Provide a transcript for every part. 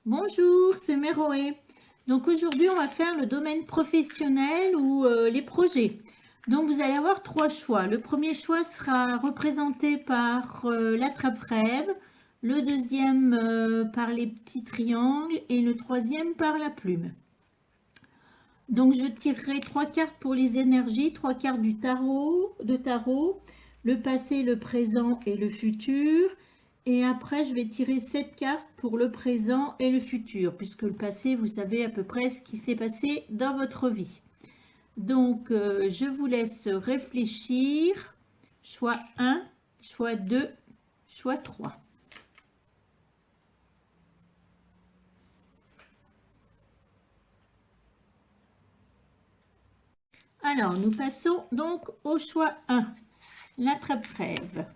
Bonjour, c'est Méroé. Donc aujourd'hui, on va faire le domaine professionnel ou les projets. Donc vous allez avoir trois choix. Le premier choix sera représenté par l'attrape-rêve, le deuxième par les petits triangles et le troisième par la plume. Donc je tirerai trois cartes pour les énergies, trois cartes du tarot, le passé, le présent et le futur. Et après, je vais tirer 7 cartes pour le présent et le futur, puisque le passé, vous savez à peu près ce qui s'est passé dans votre vie. Donc, je vous laisse réfléchir. Choix 1, choix 2, choix 3. Alors, nous passons donc au choix 1, l'attrape-rêve.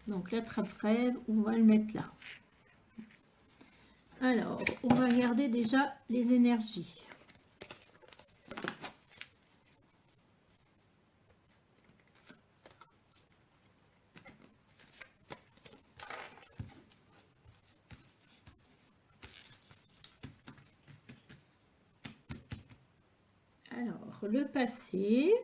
Donc, l'attrape-rêve, on va le mettre là. Alors, on va regarder déjà les énergies. Alors, le passé.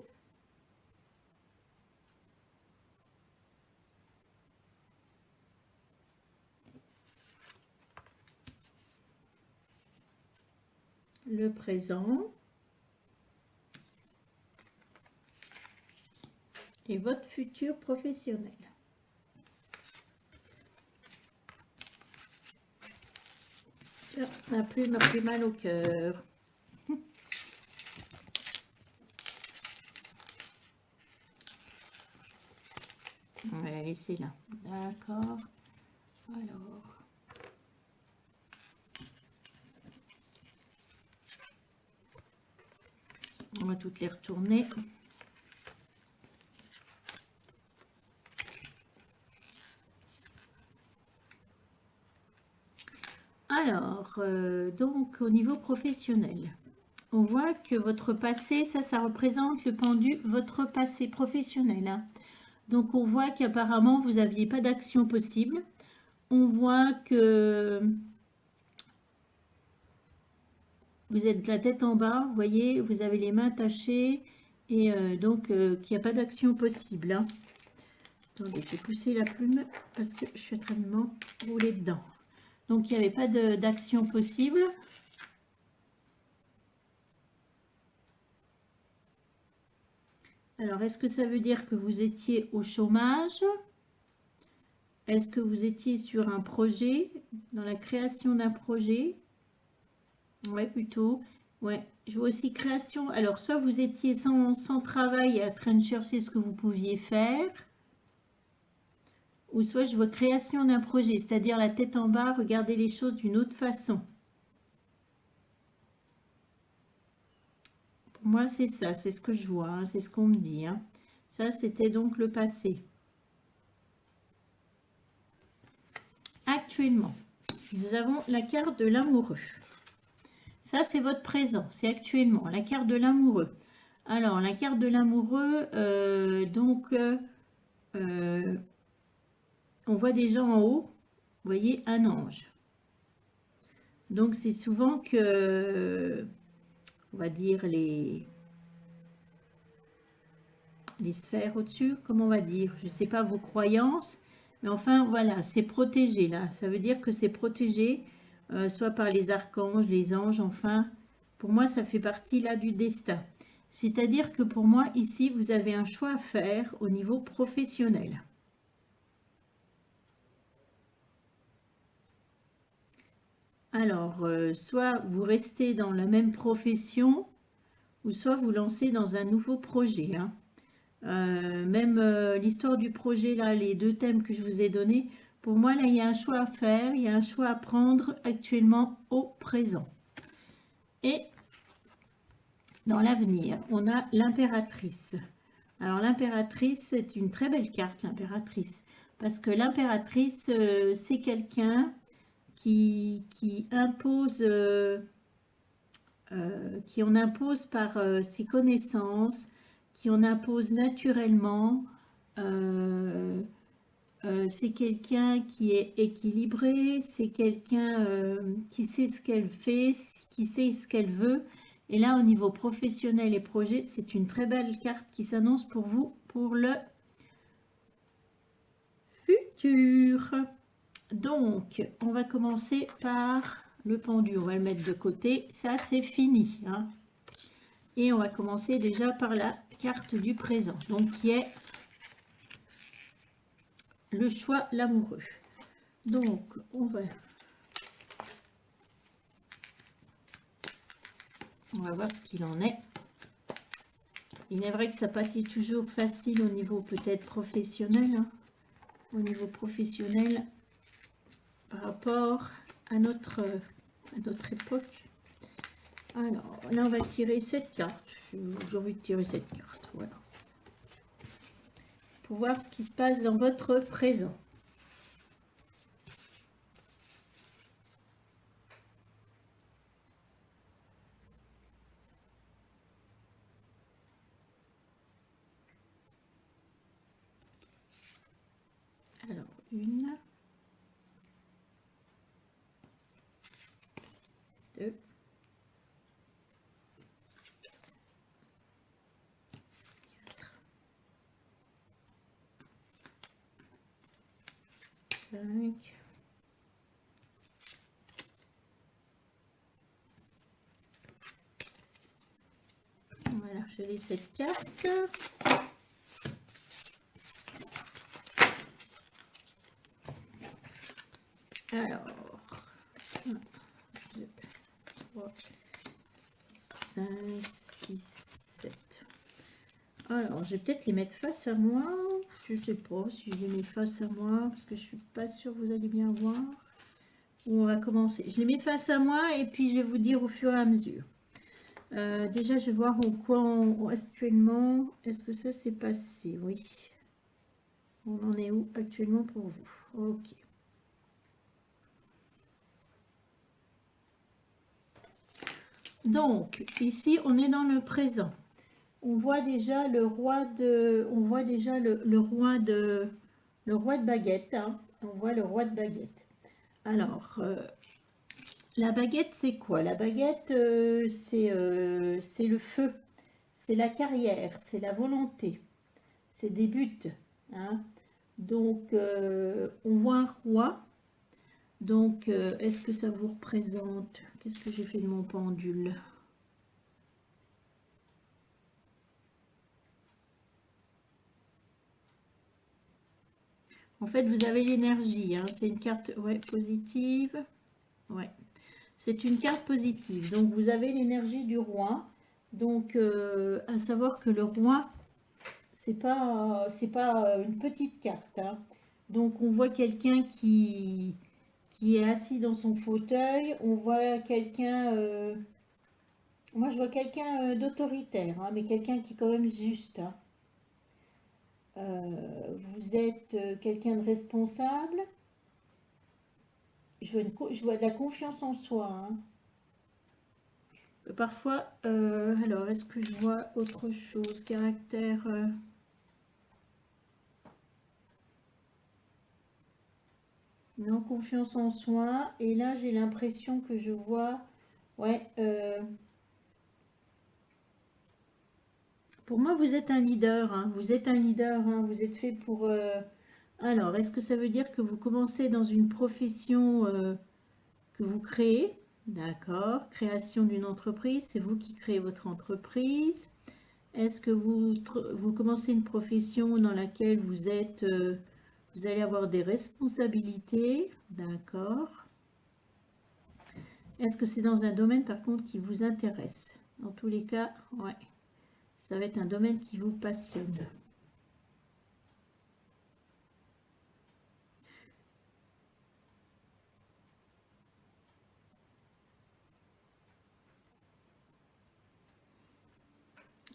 Le présent. Et votre futur professionnel. La plume m'a fait mal au cœur. On va la laisser là. D'accord. Alors. On va toutes les retourner. Alors, donc au niveau professionnel, on voit que votre passé, ça représente le pendu, votre passé professionnel. Hein. Donc on voit qu'apparemment vous n'aviez pas d'action possible. On voit que vous êtes la tête en bas, vous voyez, vous avez les mains attachées et donc qu'il n'y a pas d'action possible. Hein. Attendez, je vais pousser la plume parce que je suis en train de m'enrouler dedans. Donc il n'y avait pas d'action possible. Alors, est-ce que ça veut dire que vous étiez au chômage? Est-ce que vous étiez sur un projet, dans la création d'un projet? Ouais, plutôt. Ouais, je vois aussi création. Alors, soit vous étiez sans travail à train de chercher ce que vous pouviez faire, ou soit je vois création d'un projet, c'est-à-dire la tête en bas, regarder les choses d'une autre façon. Pour moi, c'est ça, c'est ce que je vois, hein, c'est ce qu'on me dit. Hein. Ça, c'était donc le passé. Actuellement, nous avons la carte de l'amoureux. Ça, c'est votre présent, c'est actuellement, la carte de l'amoureux. Alors, la carte de l'amoureux, on voit déjà en haut, vous voyez, un ange. Donc, c'est souvent que, on va dire, les sphères au-dessus, comment on va dire, je ne sais pas vos croyances, mais enfin, voilà, c'est protégé, là. Ça veut dire que c'est protégé, soit par les archanges, les anges, enfin, pour moi, ça fait partie, là, du destin. C'est-à-dire que pour moi, ici, vous avez un choix à faire au niveau professionnel. Alors, soit vous restez dans la même profession, ou soit vous lancez dans un nouveau projet. Hein. Même l'histoire du projet, là, les deux thèmes que je vous ai donnés, pour moi, là, il y a un choix à faire, il y a un choix à prendre actuellement au présent. Et dans l'avenir, on a l'impératrice. Alors l'impératrice, c'est une très belle carte, l'impératrice, parce que l'impératrice, c'est quelqu'un qui impose, qui en impose par ses connaissances, qui en impose naturellement, c'est quelqu'un qui est équilibré, c'est quelqu'un qui sait ce qu'elle fait, qui sait ce qu'elle veut. Et là, au niveau professionnel et projet, c'est une très belle carte qui s'annonce pour vous pour le futur. Donc, on va commencer par le pendu. On va le mettre de côté. Ça, c'est fini, hein. Et on va commencer déjà par la carte du présent, donc qui est le choix, l'amoureux. Donc, on va voir ce qu'il en est. Il est vrai que ça n'a pas été toujours facile au niveau peut-être professionnel, hein, au niveau professionnel par rapport à notre époque. Alors, là, on va tirer cette carte. J'ai envie de tirer cette carte, voilà. Pour voir ce qui se passe dans votre présent. Alors, 1, 2, 5. Voilà, je lis cette carte. Alors, 1, 2, 3, 5, 6, 7. Alors, je vais peut-être les mettre face à moi. Je ne sais pas si je les mets face à moi, parce que je ne suis pas sûre que vous allez bien voir. On va commencer. Je les mets face à moi et puis je vais vous dire au fur et à mesure. Déjà, je vais voir en quoi actuellement. Est-ce que ça s'est passé? Oui. On en est où actuellement pour vous? Ok. Donc, ici, on est dans le présent. On voit déjà le roi de... On voit déjà le roi de baguette. Hein. On voit le roi de baguette. Alors, la baguette, c'est quoi? La baguette, c'est le feu. C'est la carrière, c'est la volonté. C'est des buts. Hein. Donc, on voit un roi. Donc, est-ce que ça vous représente? Qu'est-ce que j'ai fait de mon pendule? En fait, vous avez l'énergie. Hein. C'est une carte positive. Ouais. C'est une carte positive. Donc, vous avez l'énergie du roi. Donc, à savoir que le roi, c'est pas une petite carte. Hein. Donc, on voit quelqu'un qui est assis dans son fauteuil. On voit quelqu'un... moi, je vois quelqu'un d'autoritaire, hein, mais quelqu'un qui est quand même juste. Hein. Vous êtes quelqu'un de responsable. Je vois de la confiance en soi. Hein. Parfois, alors, est-ce que je vois autre chose? Caractère... non, confiance en soi. Et là, j'ai l'impression que je vois... Ouais. Pour moi, vous êtes un leader. Hein. Vous êtes un leader. Hein. Vous êtes fait pour... Alors, est-ce que ça veut dire que vous commencez dans une profession que vous créez? D'accord. Création d'une entreprise. C'est vous qui créez votre entreprise. Est-ce que vous commencez une profession dans laquelle vous êtes... vous allez avoir des responsabilités. D'accord. Est-ce que c'est dans un domaine, par contre, qui vous intéresse? Dans tous les cas, ouais. Ça va être un domaine qui vous passionne.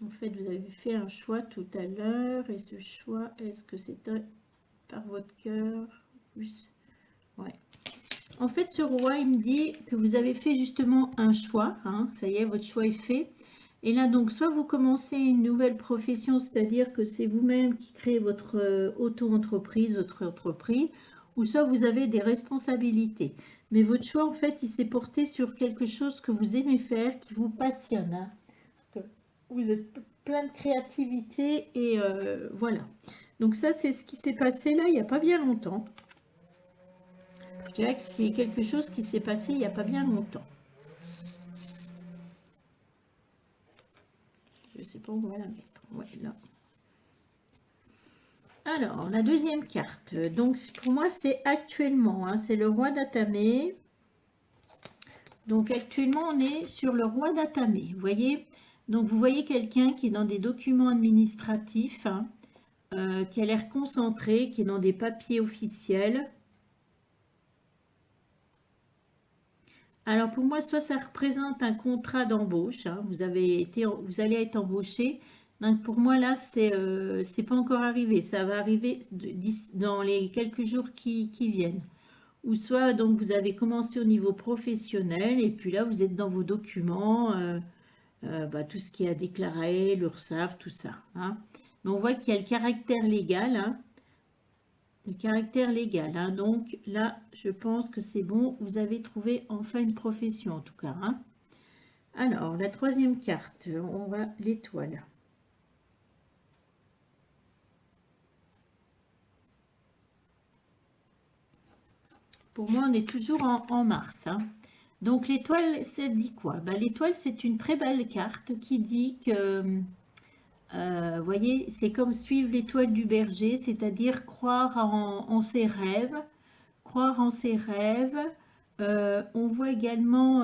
En fait, vous avez fait un choix tout à l'heure. Et ce choix, est-ce que c'est par votre cœur? Plus, ouais. En fait, ce roi, il me dit que vous avez fait justement un choix. Hein, ça y est, votre choix est fait. Et là, donc, soit vous commencez une nouvelle profession, c'est-à-dire que c'est vous-même qui créez votre auto-entreprise, votre entreprise, ou soit vous avez des responsabilités. Mais votre choix, en fait, il s'est porté sur quelque chose que vous aimez faire, qui vous passionne, hein. Parce que vous êtes plein de créativité et voilà. Donc ça, c'est ce qui s'est passé là, il n'y a pas bien longtemps. Je dirais que c'est quelque chose qui s'est passé il n'y a pas bien longtemps. Je ne sais pas où on va la mettre. Ouais, là. Alors, la deuxième carte. Donc, pour moi, c'est actuellement. Hein, c'est le roi d'Atamé. Donc, actuellement, on est sur le roi d'Atamé. Vous voyez? Donc, vous voyez quelqu'un qui est dans des documents administratifs, hein, qui a l'air concentré, qui est dans des papiers officiels. Alors, pour moi, soit ça représente un contrat d'embauche. Hein, vous allez être embauché. Donc, pour moi, là, c'est pas encore arrivé. Ça va arriver dans les quelques jours qui viennent. Ou soit, donc, vous avez commencé au niveau professionnel et puis là, vous êtes dans vos documents, tout ce qui est à déclarer, l'URSSAF, tout ça. Hein. Mais on voit qu'il y a le caractère légal. Hein. Le caractère légal. Hein. Donc, là, je pense que c'est bon. Vous avez trouvé enfin une profession, en tout cas. Hein. Alors, la troisième carte, on va l'étoile. Pour moi, on est toujours en mars. Hein. Donc, l'étoile, ça dit quoi? L'étoile, c'est une très belle carte qui dit que, vous voyez, c'est comme suivre l'étoile du berger, c'est-à-dire croire en ses rêves. Croire en ses rêves. On voit également,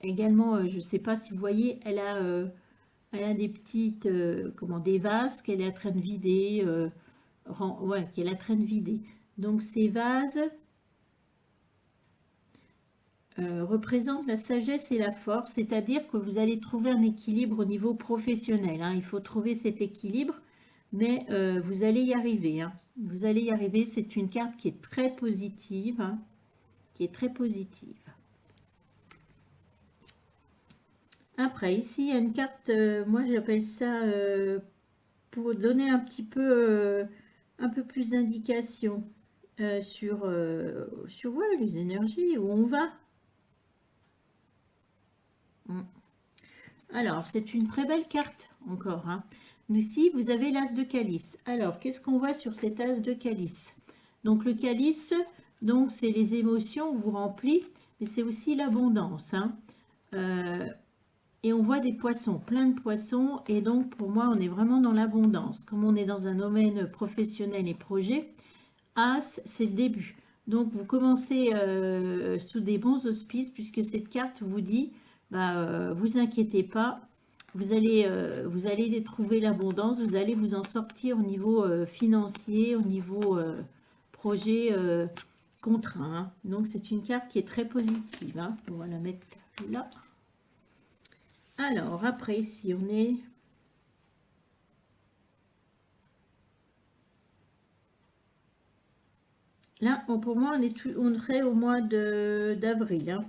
je ne sais pas si vous voyez, elle a des petites, des vases qu'elle est en train de vider. Qu'elle est en train de vider. Donc, ces vases représentent la sagesse et la force, c'est-à-dire que vous allez trouver un équilibre au niveau professionnel. Hein. Il faut trouver cet équilibre, mais vous allez y arriver. Hein. Vous allez y arriver. C'est une carte qui est très positive. Hein, qui est très positive. Après, ici, il y a une carte, moi j'appelle ça, pour donner un petit peu, un peu plus d'indications sur voilà, les énergies, où on va. Alors, c'est une très belle carte encore. Hein. Ici, vous avez l'as de calice. Alors, qu'est-ce qu'on voit sur cet as de calice? Donc, le calice, donc c'est les émotions, on vous remplit, mais c'est aussi l'abondance. Hein. Et on voit des poissons, plein de poissons. Et donc, pour moi, on est vraiment dans l'abondance. Comme on est dans un domaine professionnel et projet, as, c'est le début. Donc, vous commencez sous des bons auspices, puisque cette carte vous dit, vous inquiétez pas, vous allez trouver l'abondance, vous allez vous en sortir au niveau financier, au niveau projet contraint. Hein. Donc, c'est une carte qui est très positive. Hein. On va la mettre là. Alors, après, ici, on est... Là, pour moi, on serait au mois d'avril. Hein.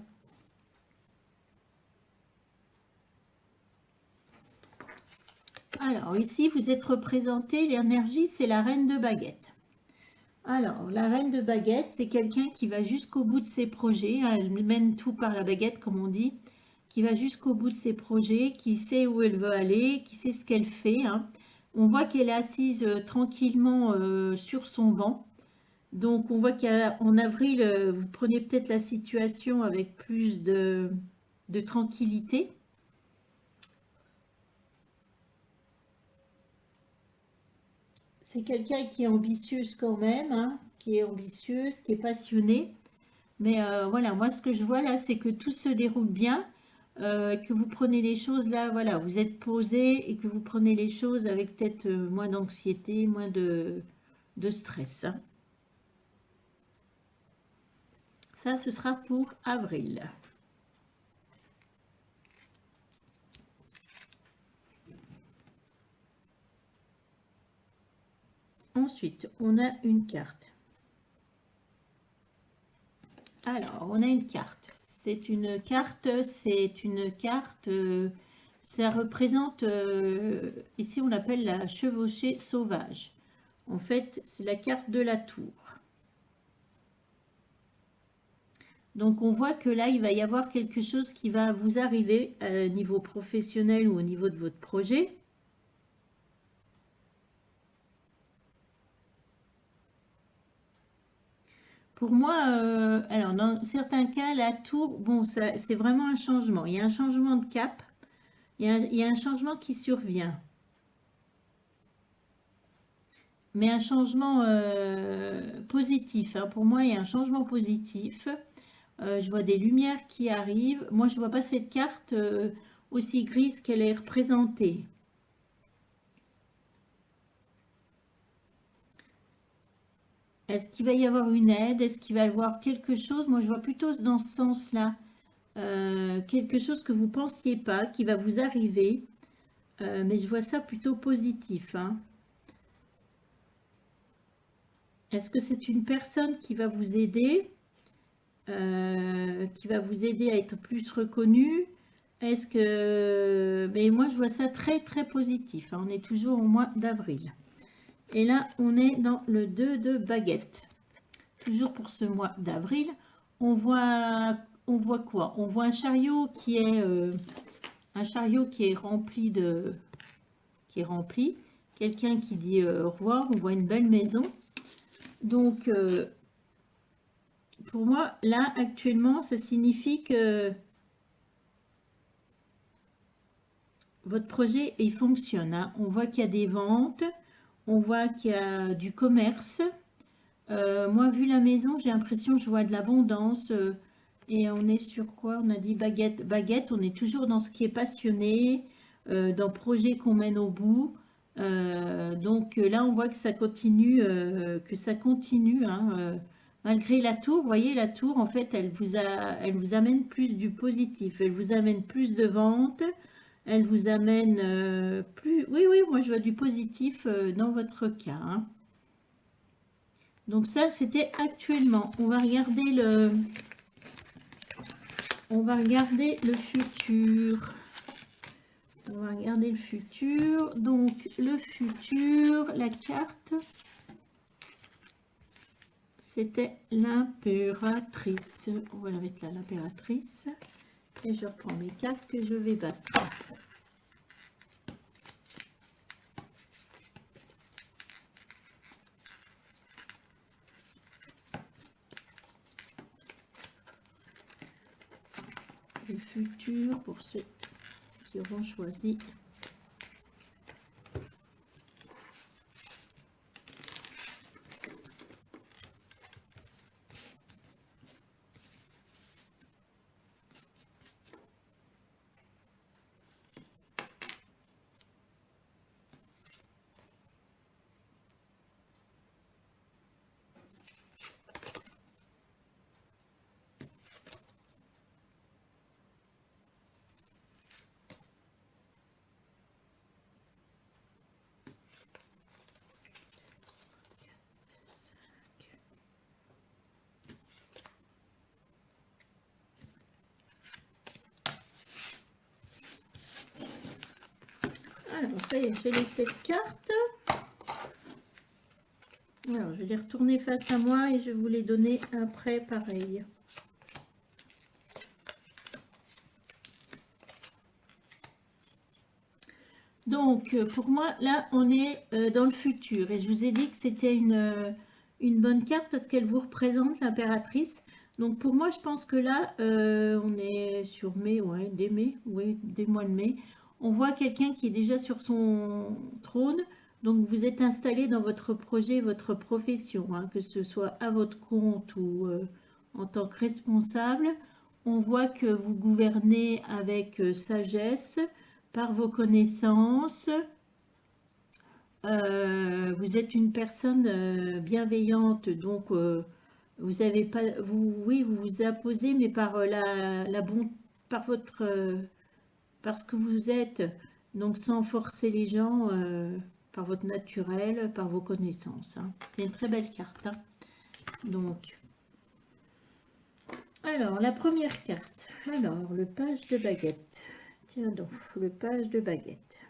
Alors, ici, vous êtes représenté, l'énergie, c'est la reine de baguette. Alors, la reine de baguette, c'est quelqu'un qui va jusqu'au bout de ses projets. Hein, elle mène tout par la baguette, comme on dit. Qui va jusqu'au bout de ses projets, qui sait où elle veut aller, qui sait ce qu'elle fait. Hein. On voit qu'elle est assise tranquillement sur son banc. Donc, on voit qu'en avril, vous prenez peut-être la situation avec plus de tranquillité. C'est quelqu'un qui est ambitieuse quand même, hein, qui est ambitieuse, qui est passionnée. Mais voilà, moi, ce que je vois là, c'est que tout se déroule bien, que vous prenez les choses là, voilà, vous êtes posé et que vous prenez les choses avec peut-être moins d'anxiété, moins de stress. Hein. Ça, ce sera pour avril. Ensuite, on a une carte. Alors, on a une carte. c'est une carte, ça représente, ici on l'appelle la chevauchée sauvage. En fait, c'est la carte de la tour. Donc on voit que là, il va y avoir quelque chose qui va vous arriver au niveau professionnel ou au niveau de votre projet. Pour moi, alors dans certains cas, la tour, bon, c'est vraiment un changement. Il y a un changement de cap, il y a un changement qui survient. Mais un changement positif. Hein. Pour moi, il y a un changement positif. Je vois des lumières qui arrivent. Moi, je ne vois pas cette carte aussi grise qu'elle est représentée. Est-ce qu'il va y avoir une aide? Est-ce qu'il va y avoir quelque chose? Moi, je vois plutôt dans ce sens-là. Quelque chose que vous ne pensiez pas, qui va vous arriver. Mais je vois ça plutôt positif. Hein. Est-ce que c'est une personne qui va vous aider? Qui va vous aider à être plus reconnu? Est-ce que... Mais moi, je vois ça très, très positif. Hein. On est toujours au mois d'avril. Et là, on est dans le 2 de baguette. Toujours pour ce mois d'avril. On voit quoi? On voit un chariot qui est rempli de... Quelqu'un qui dit au revoir. On voit une belle maison. Donc, pour moi, là, actuellement, ça signifie que votre projet, il fonctionne. Hein. On voit qu'il y a des ventes. On voit qu'il y a du commerce. Moi, vu la maison, j'ai l'impression que je vois de l'abondance. Et on est sur quoi? On a dit baguette. Baguette, on est toujours dans ce qui est passionné, dans le projet qu'on mène au bout. Donc là, on voit que ça continue, hein, malgré la tour. Vous voyez, la tour, en fait, elle vous amène plus du positif. Elle vous amène plus de ventes. Elle vous amène plus... Oui, oui, moi, je vois du positif dans votre cas. Hein. Donc ça, c'était actuellement. On va regarder le futur. On va regarder le futur. Donc, le futur, la carte, c'était l'impératrice. On va la mettre là, l'impératrice. Et je reprends mes cartes que je vais battre. Le futur pour ceux qui auront choisi. Alors, ça y est, j'ai les 7 cartes. Alors, je vais les retourner face à moi et je vais vous les donner après, pareil. Donc, pour moi, là, on est dans le futur. Et je vous ai dit que c'était une bonne carte parce qu'elle vous représente, l'impératrice. Donc, pour moi, je pense que là, on est sur mai, ouais, dès mai, oui, dès mois de mai. On voit quelqu'un qui est déjà sur son trône. Donc, vous êtes installé dans votre projet, votre profession, hein, que ce soit à votre compte ou en tant que responsable. On voit que vous gouvernez avec sagesse, par vos connaissances. Vous êtes une personne bienveillante, donc vous avez pas, oui, vous vous imposez, mais par par par ce que vous êtes, donc sans forcer les gens, par votre naturel, par vos connaissances. Hein. C'est une très belle carte. Hein. Donc, Alors, la première carte. Alors, le page de baguette. Tiens donc, le page de baguette.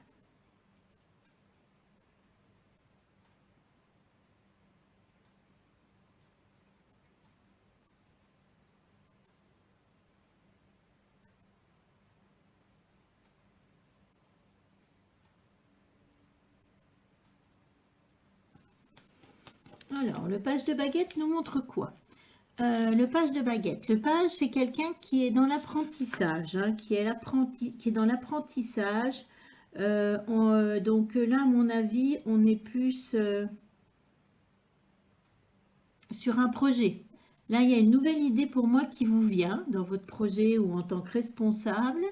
Alors, le page de baguette nous montre quoi? Le page de baguette. Le page, c'est quelqu'un qui est dans l'apprentissage, hein, qui est dans l'apprentissage. Donc là, à mon avis, on est plus sur un projet. Là, il y a une nouvelle idée pour moi qui vous vient dans votre projet ou en tant que responsable.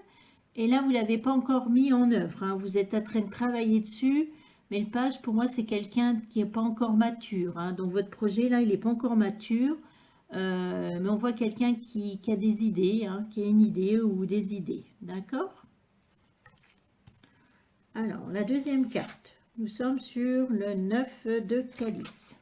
Et là, vous ne l'avez pas encore mis en œuvre, hein. Vous êtes en train de travailler dessus. Mais le page, pour moi, c'est quelqu'un qui n'est pas encore mature, hein. Donc, votre projet, là, il n'est pas encore mature. Mais on voit quelqu'un qui a des idées, hein, qui a une idée ou des idées. D'accord? Alors, la deuxième carte. Nous sommes sur le 9 de calice.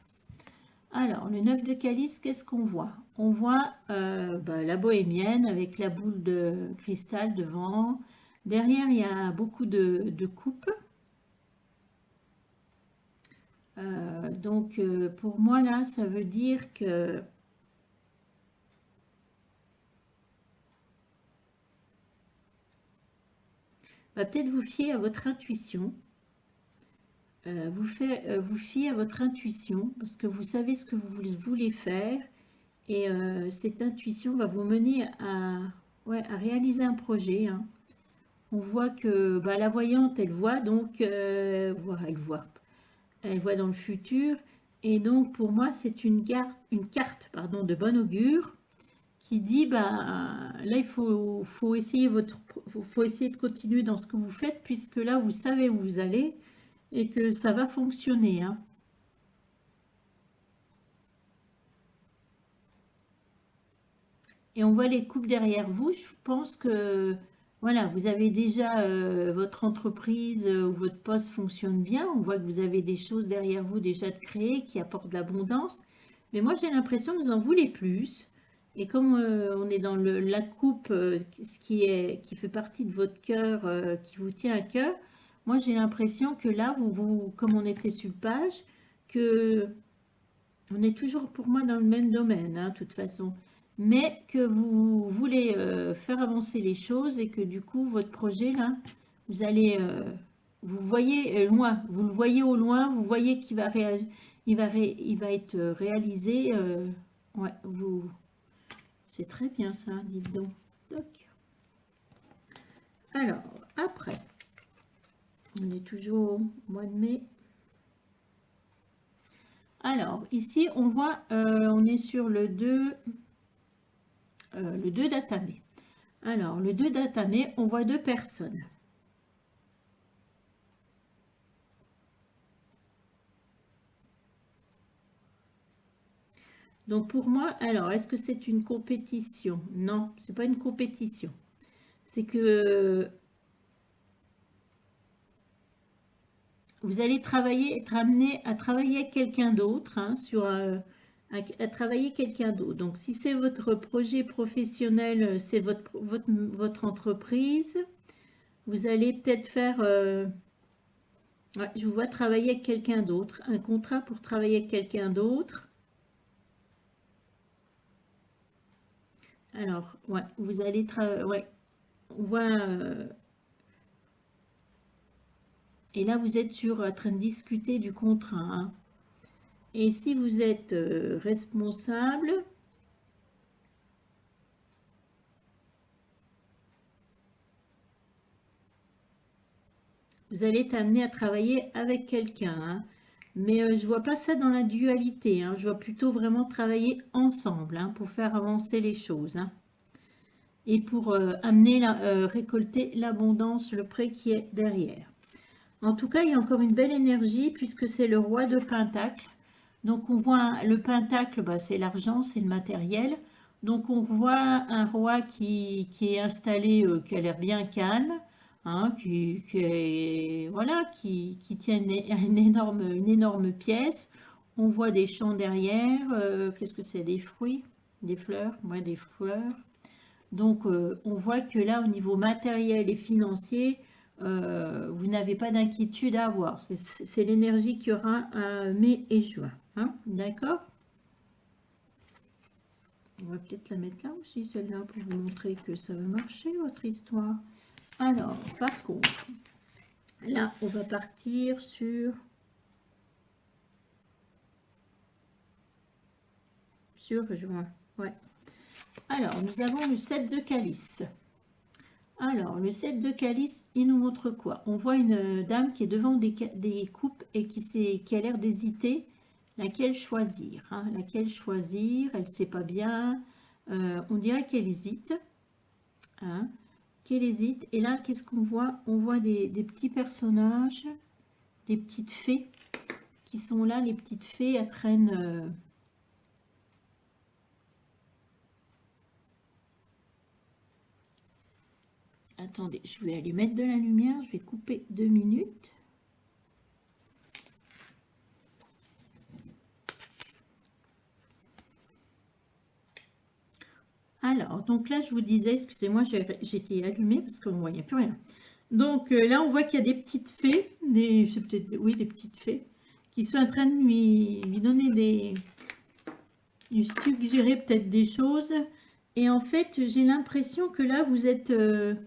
Alors, le 9 de calice, qu'est-ce qu'on voit? On voit la bohémienne avec la boule de cristal devant. Derrière, il y a beaucoup de coupes. Donc, pour moi, là, ça veut dire que va peut-être vous fier à votre intuition. Vous fiez à votre intuition parce que vous savez ce que vous voulez faire et cette intuition va vous mener à réaliser un projet, hein. On voit que la voyante, elle voit donc, elle voit dans le futur et donc pour moi c'est une carte pardon, de bon augure qui dit là il faut essayer de continuer dans ce que vous faites puisque là vous savez où vous allez et que ça va fonctionner, hein. Et on voit les coupes derrière vous. Je pense que voilà, vous avez déjà votre entreprise ou votre poste fonctionne bien. On voit que vous avez des choses derrière vous déjà de créer qui apportent de l'abondance. Mais moi, j'ai l'impression que vous en voulez plus. Et comme on est dans la coupe, ce qui fait partie de votre cœur, qui vous tient à cœur, moi, j'ai l'impression que là, comme on était sur le page, que on est toujours pour moi dans le même domaine, hein, de toute façon, mais que vous voulez faire avancer les choses et que du coup, votre projet, là, vous allez, vous voyez loin, vous le voyez au loin, vous voyez qu'il va, il va être réalisé. Ouais, c'est très bien ça, dites donc. Toc. Alors, après, on est toujours au mois de mai. Alors, ici, on voit, on est sur le 2 d'Atamé. Alors, le 2 d'Atamé, on voit deux personnes. Donc, pour moi, alors, est-ce que c'est une compétition? Non, c'est pas une compétition. C'est que vous allez être amené à travailler avec quelqu'un d'autre, hein, à travailler quelqu'un d'autre. Donc, si c'est votre projet professionnel, c'est votre entreprise, vous allez peut-être faire, ouais, je vous vois travailler avec quelqu'un d'autre, un contrat pour travailler avec quelqu'un d'autre. Alors, ouais, vous allez travailler, ouais, on voit, et là, vous êtes en train de discuter du contrat, hein. Et si vous êtes responsable, vous allez être amené à travailler avec quelqu'un, hein. Mais je ne vois pas ça dans la dualité, hein. Je vois plutôt vraiment travailler ensemble, hein, pour faire avancer les choses, hein. Et pour récolter l'abondance, le prêt qui est derrière. En tout cas, il y a encore une belle énergie puisque c'est le roi de Pentacle. Donc, on voit le Pentacle, c'est l'argent, c'est le matériel. Donc, on voit un roi qui est installé, qui a l'air bien calme, hein, voilà, qui tient une énorme pièce. On voit des champs derrière. Qu'est-ce que c'est? Des fruits. Des fleurs, ouais, des fleurs. Donc, on voit que là, au niveau matériel et financier, vous n'avez pas d'inquiétude à avoir. C'est l'énergie qu'il y aura à mai et juin. Hein, d'accord? On va peut-être la mettre là aussi, celle-là, pour vous montrer que ça va marcher, votre histoire. Alors, par contre, là, on va partir sur juin. Ouais. Alors, nous avons le 7 de calice. Alors, le 7 de calice, il nous montre quoi? On voit une dame qui est devant des coupes et qui a l'air d'hésiter laquelle choisir. Hein, laquelle choisir, elle ne sait pas bien. On dirait qu'elle hésite. Hein, qu'elle hésite. Et là, qu'est-ce qu'on voit? On voit des petits personnages, des petites fées qui sont là. Les petites fées, elles traînent... Attendez, je vais aller mettre de la lumière. Je vais couper 2 minutes. Alors, donc là, je vous disais, excusez-moi, j'étais allumée parce qu'on ne voyait plus rien. Donc là, on voit qu'il y a des petites fées, des petites fées, qui sont en train de lui donner lui suggérer peut-être des choses. Et en fait, j'ai l'impression que là, vous êtes... que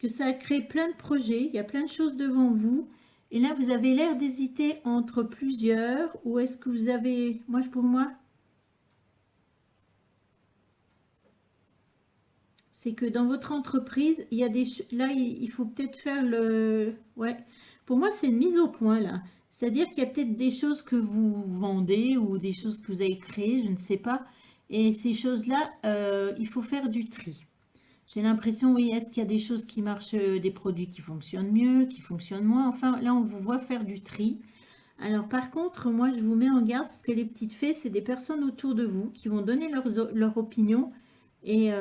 ça a créé plein de projets, il y a plein de choses devant vous. Et là, vous avez l'air d'hésiter entre plusieurs. Ou est-ce que vous avez... Pour moi... c'est que dans votre entreprise, il y a là, il faut peut-être faire le... Ouais, pour moi, c'est une mise au point, là. C'est-à-dire qu'il y a peut-être des choses que vous vendez ou des choses que vous avez créées, je ne sais pas. Et ces choses-là, il faut faire du tri. J'ai l'impression, oui, est-ce qu'il y a des choses qui marchent, des produits qui fonctionnent mieux, qui fonctionnent moins? Enfin, là, on vous voit faire du tri. Alors, par contre, moi, je vous mets en garde parce que les petites fées, c'est des personnes autour de vous qui vont donner leur opinion. Et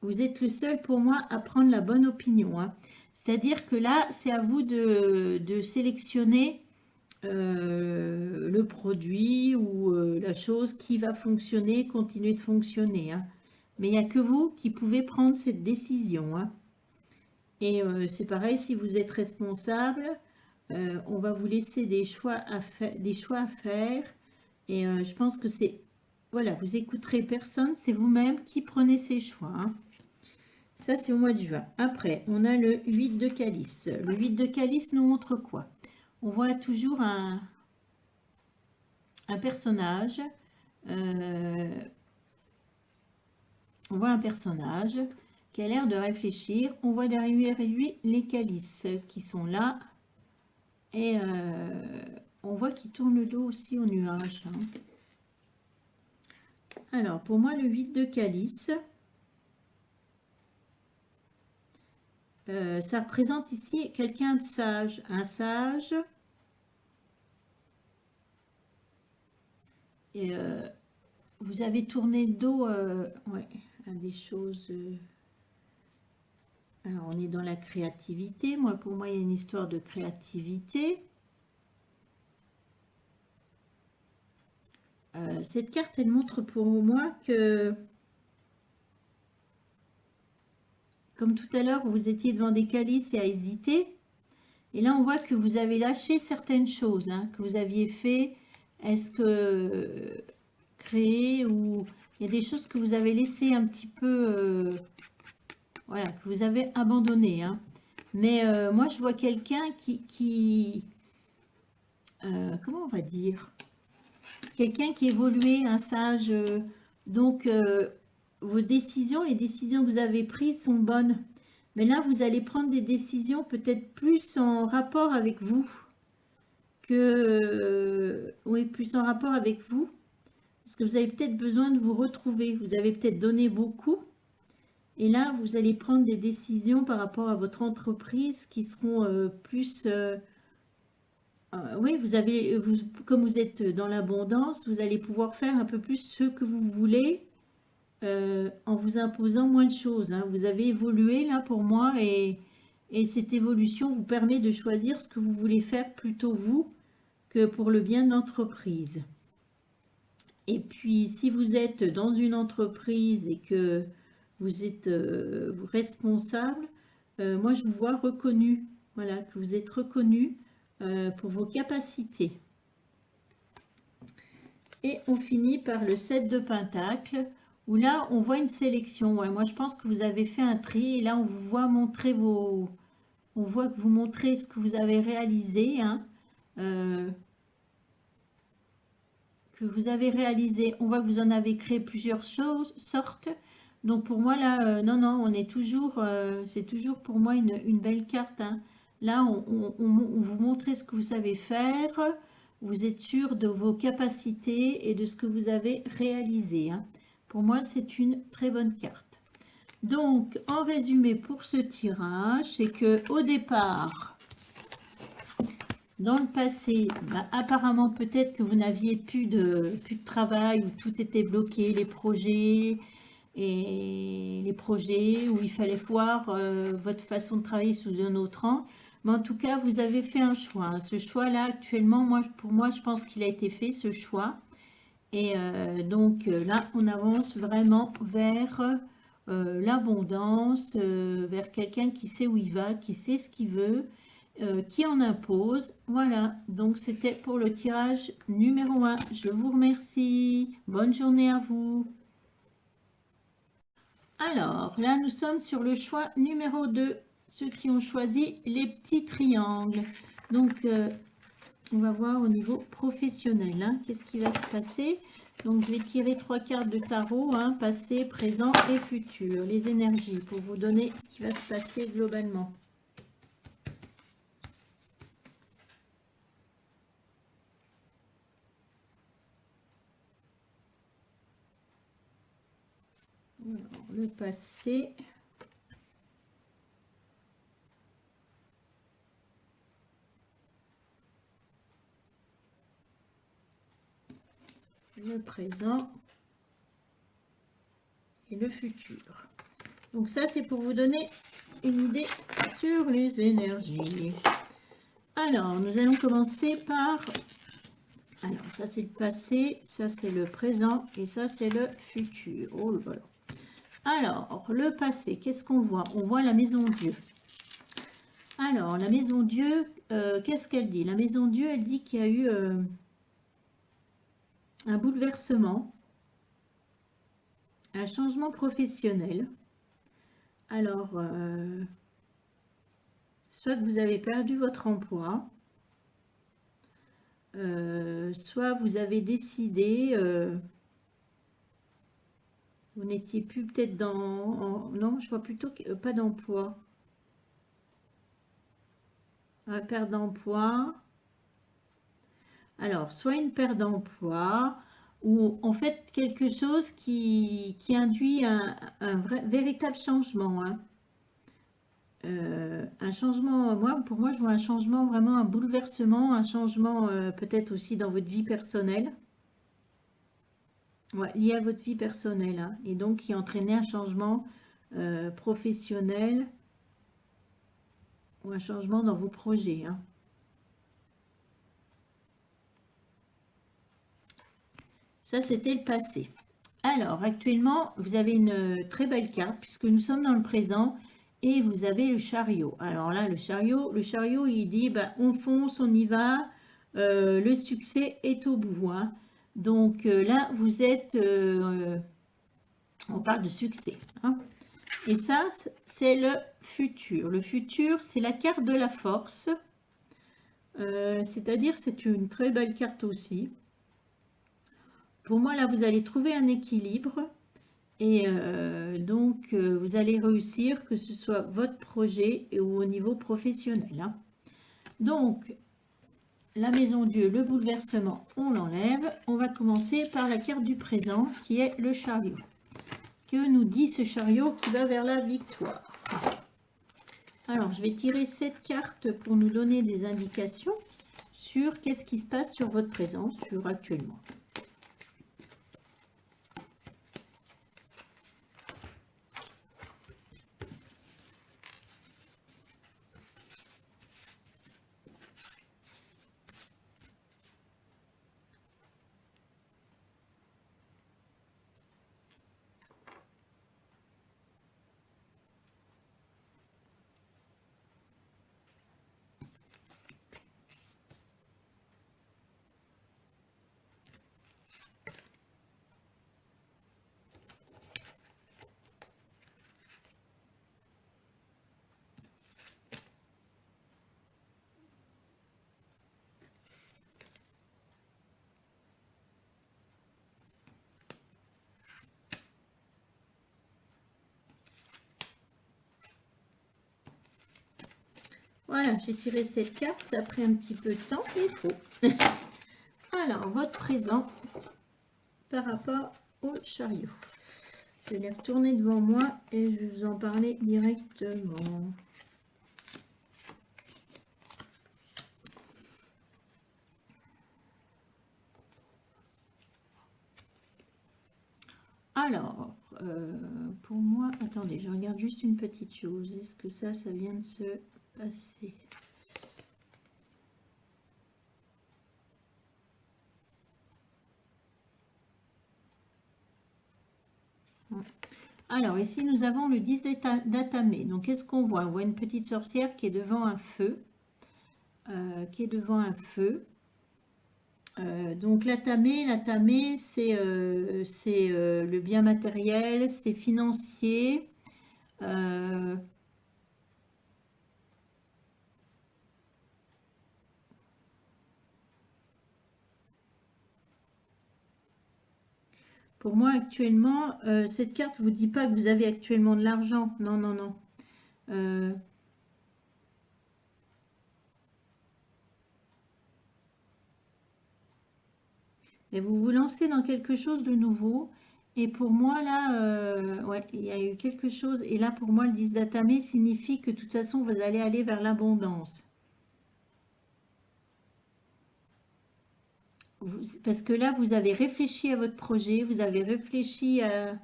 vous êtes le seul pour moi à prendre la bonne opinion. Hein. C'est-à-dire que là, c'est à vous de sélectionner le produit ou la chose qui va fonctionner, continuer de fonctionner. Hein. Mais il n'y a que vous qui pouvez prendre cette décision. Hein. Et c'est pareil, si vous êtes responsable, on va vous laisser des choix à faire. Et je pense que c'est... Voilà, vous écouterez personne, c'est vous-même qui prenez ces choix. Hein. Ça, c'est au mois de juin. Après, on a le 8 de calice. Le 8 de calice nous montre quoi? On voit toujours un personnage. On voit un personnage qui a l'air de réfléchir. On voit derrière lui les calices qui sont là. Et on voit qu'il tourne le dos aussi au nuage. Hein. Alors, pour moi, le 8 de calice... ça représente ici quelqu'un de sage, un sage. Et vous avez tourné le dos ouais, à des choses. Alors, on est dans la créativité. Pour moi, il y a une histoire de créativité. Cette carte, elle montre pour moi que... Comme tout à l'heure, vous étiez devant des calices et à hésiter. Et là, on voit que vous avez lâché certaines choses hein, que vous aviez fait. Est-ce que créer ou... Il y a des choses que vous avez laissées un petit peu... voilà, que vous avez abandonnées. Hein. Mais moi, je vois quelqu'un qui comment on va dire? Quelqu'un qui évoluait, un sage. Donc... vos décisions, les décisions que vous avez prises sont bonnes. Mais là, vous allez prendre des décisions peut-être plus en rapport avec vous. Oui, plus en rapport avec vous. Parce que vous avez peut-être besoin de vous retrouver. Vous avez peut-être donné beaucoup. Et là, vous allez prendre des décisions par rapport à votre entreprise qui seront plus... oui, comme vous êtes dans l'abondance, vous allez pouvoir faire un peu plus ce que vous voulez. En vous imposant moins de choses. Hein. Vous avez évolué là pour moi et cette évolution vous permet de choisir ce que vous voulez faire plutôt vous que pour le bien de l'entreprise. Et puis, si vous êtes dans une entreprise et que vous êtes responsable, moi, je vous vois reconnu. Voilà, que vous êtes reconnu pour vos capacités. Et on finit par le 7 de Pentacle, où là, on voit une sélection. Ouais, moi, je pense que vous avez fait un tri. Et là, on vous voit montrer vos... On voit que vous montrez ce que vous avez réalisé. Hein, que vous avez réalisé. On voit que vous en avez créé plusieurs sortes. Donc, pour moi, là, non, non, on est toujours... c'est toujours pour moi une belle carte. Hein. Là, on vous montre ce que vous savez faire. Vous êtes sûr de vos capacités et de ce que vous avez réalisé. Hein. Pour moi, c'est une très bonne carte. Donc, en résumé pour ce tirage, c'est que au départ, dans le passé, bah, apparemment, peut-être que vous n'aviez plus de travail, où tout était bloqué, les projets, où il fallait voir votre façon de travailler sous un autre angle. Mais en tout cas, vous avez fait un choix. Hein. Ce choix-là, actuellement, pour moi, je pense qu'il a été fait, ce choix. Et donc là, on avance vraiment vers l'abondance, vers quelqu'un qui sait où il va, qui sait ce qu'il veut, qui en impose. Voilà, donc c'était pour le tirage numéro 1. Je vous remercie. Bonne journée à vous. Alors, là, nous sommes sur le choix numéro 2. Ceux qui ont choisi les petits triangles. Donc, on va voir au niveau professionnel. Hein, qu'est-ce qui va se passer? Donc, je vais tirer 3 cartes de tarot, hein, passé, présent et futur. Les énergies, pour vous donner ce qui va se passer globalement. Alors, le passé. Le présent. Et le futur. Donc ça, c'est pour vous donner une idée sur les énergies. Alors, nous allons commencer par... Alors, ça, c'est le passé, ça, c'est le présent, et ça, c'est le futur. Oh là là. Alors, le passé, qu'est-ce qu'on voit? On voit la maison Dieu. Alors, la maison Dieu, qu'est-ce qu'elle dit? La maison Dieu, elle dit qu'il y a eu un bouleversement, un changement professionnel. Alors, soit que vous avez perdu votre emploi, soit vous avez décidé, vous n'étiez plus peut-être dans... non, je vois plutôt que, pas d'emploi. Perte d'emploi. Alors, soit une perte d'emploi, ou en fait quelque chose qui induit un véritable changement. Hein. Un changement, pour moi, je vois un changement, vraiment un bouleversement, un changement peut-être aussi dans votre vie personnelle. Ouais, lié à votre vie personnelle. Hein, et donc qui entraînait un changement professionnel ou un changement dans vos projets. Hein. Ça, c'était le passé. Alors, actuellement, vous avez une très belle carte puisque nous sommes dans le présent et vous avez le chariot. Alors là, le chariot, il dit, bah, on fonce, on y va, le succès est au bout. Hein. Donc là, vous êtes, on parle de succès. Hein. Et ça, c'est le futur. Le futur, c'est la carte de la force. C'est-à-dire, c'est une très belle carte aussi. Pour moi, là, vous allez trouver un équilibre et donc vous allez réussir, que ce soit votre projet ou au niveau professionnel. Hein. Donc, la maison Dieu, le bouleversement, on l'enlève. On va commencer par la carte du présent qui est le chariot. Que nous dit ce chariot qui va vers la victoire? Alors, je vais tirer cette carte pour nous donner des indications sur qu'est-ce qui se passe sur votre présent, sur actuellement. Voilà, j'ai tiré cette carte, ça a pris un petit peu de temps, mais il faut. Alors, votre présent par rapport au chariot. Je vais les retourner devant moi et je vais vous en parler directement. Alors, pour moi, attendez, je regarde juste une petite chose. Est-ce que ça vient de se passer? Alors, ici, nous avons le 10 d'Atamé. Donc, qu'est-ce qu'on voit? On voit une petite sorcière qui est devant un feu. Donc, l'Atamé, c'est le bien matériel, c'est financier. Pour moi, actuellement, cette carte ne vous dit pas que vous avez actuellement de l'argent. Non, non, non. Mais vous vous lancez dans quelque chose de nouveau. Et pour moi, là, ouais, il y a eu quelque chose. Et là, pour moi, le 10 d'Atamé signifie que de toute façon, vous allez aller vers l'abondance. Parce que là, vous avez réfléchi à votre projet, vous avez réfléchi à...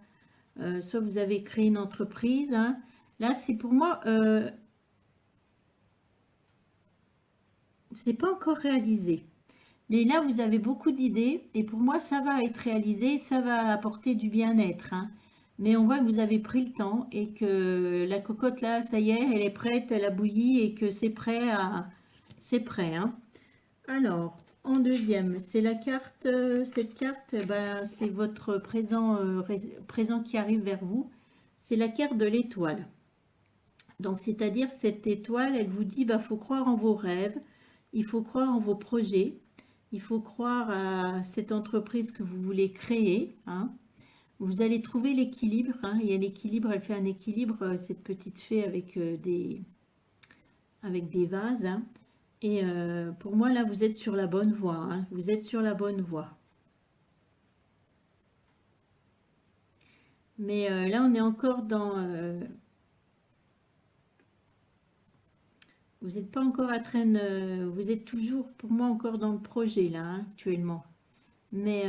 soit vous avez créé une entreprise. Hein. Là, c'est pour moi, c'est pas encore réalisé. Mais là, vous avez beaucoup d'idées et pour moi, ça va être réalisé, ça va apporter du bien-être. Hein. Mais on voit que vous avez pris le temps et que la cocotte, là, ça y est, elle est prête, elle a bouilli et que c'est prêt à... C'est prêt. Hein. Alors, en deuxième, c'est la carte, cette carte, ben, c'est votre présent qui arrive vers vous. C'est la carte de l'étoile. Donc, c'est-à-dire, cette étoile, elle vous dit, bah, faut croire en vos rêves, il faut croire en vos projets, il faut croire à cette entreprise que vous voulez créer. Hein. Vous allez trouver l'équilibre. Hein. Il y a l'équilibre, elle fait un équilibre, cette petite fée avec des vases. Hein. Et pour moi, là, vous êtes sur la bonne voie. Hein. Vous êtes sur la bonne voie. Mais là, on est encore dans... vous n'êtes pas encore à train de... Vous êtes toujours, pour moi, encore dans le projet, là, hein, actuellement. Mais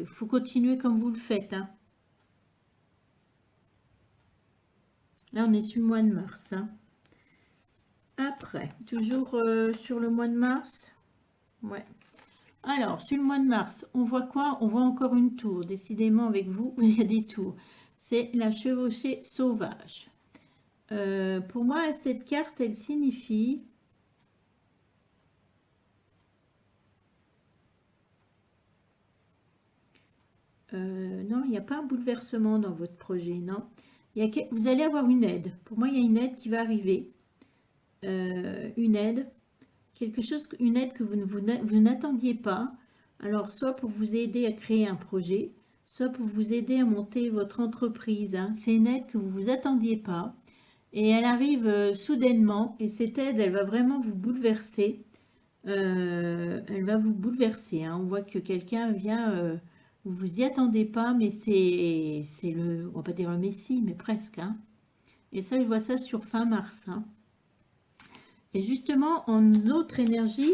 faut continuer comme vous le faites. Hein. Là, on est sur le mois de mars. Hein. Après, toujours sur le mois de mars. Ouais. Alors, sur le mois de mars, on voit quoi? On voit encore une tour. Décidément, avec vous, il y a des tours. C'est la chevauchée sauvage. Pour moi, cette carte, elle signifie... non, il n'y a pas un bouleversement dans votre projet, non. Vous allez avoir une aide. Pour moi, il y a une aide qui va arriver. Une aide. Une aide que vous n'attendiez pas. Alors, soit pour vous aider à créer un projet, soit pour vous aider à monter votre entreprise. Hein. C'est une aide que vous ne vous attendiez pas. Et elle arrive soudainement. Et cette aide, elle va vraiment vous bouleverser. Elle va vous bouleverser. Hein. On voit que quelqu'un vient... vous vous y attendez pas, mais c'est le... On va pas dire le Messie, mais presque. Hein. Et ça, je vois ça sur fin mars. Hein. Et justement, en autre énergie,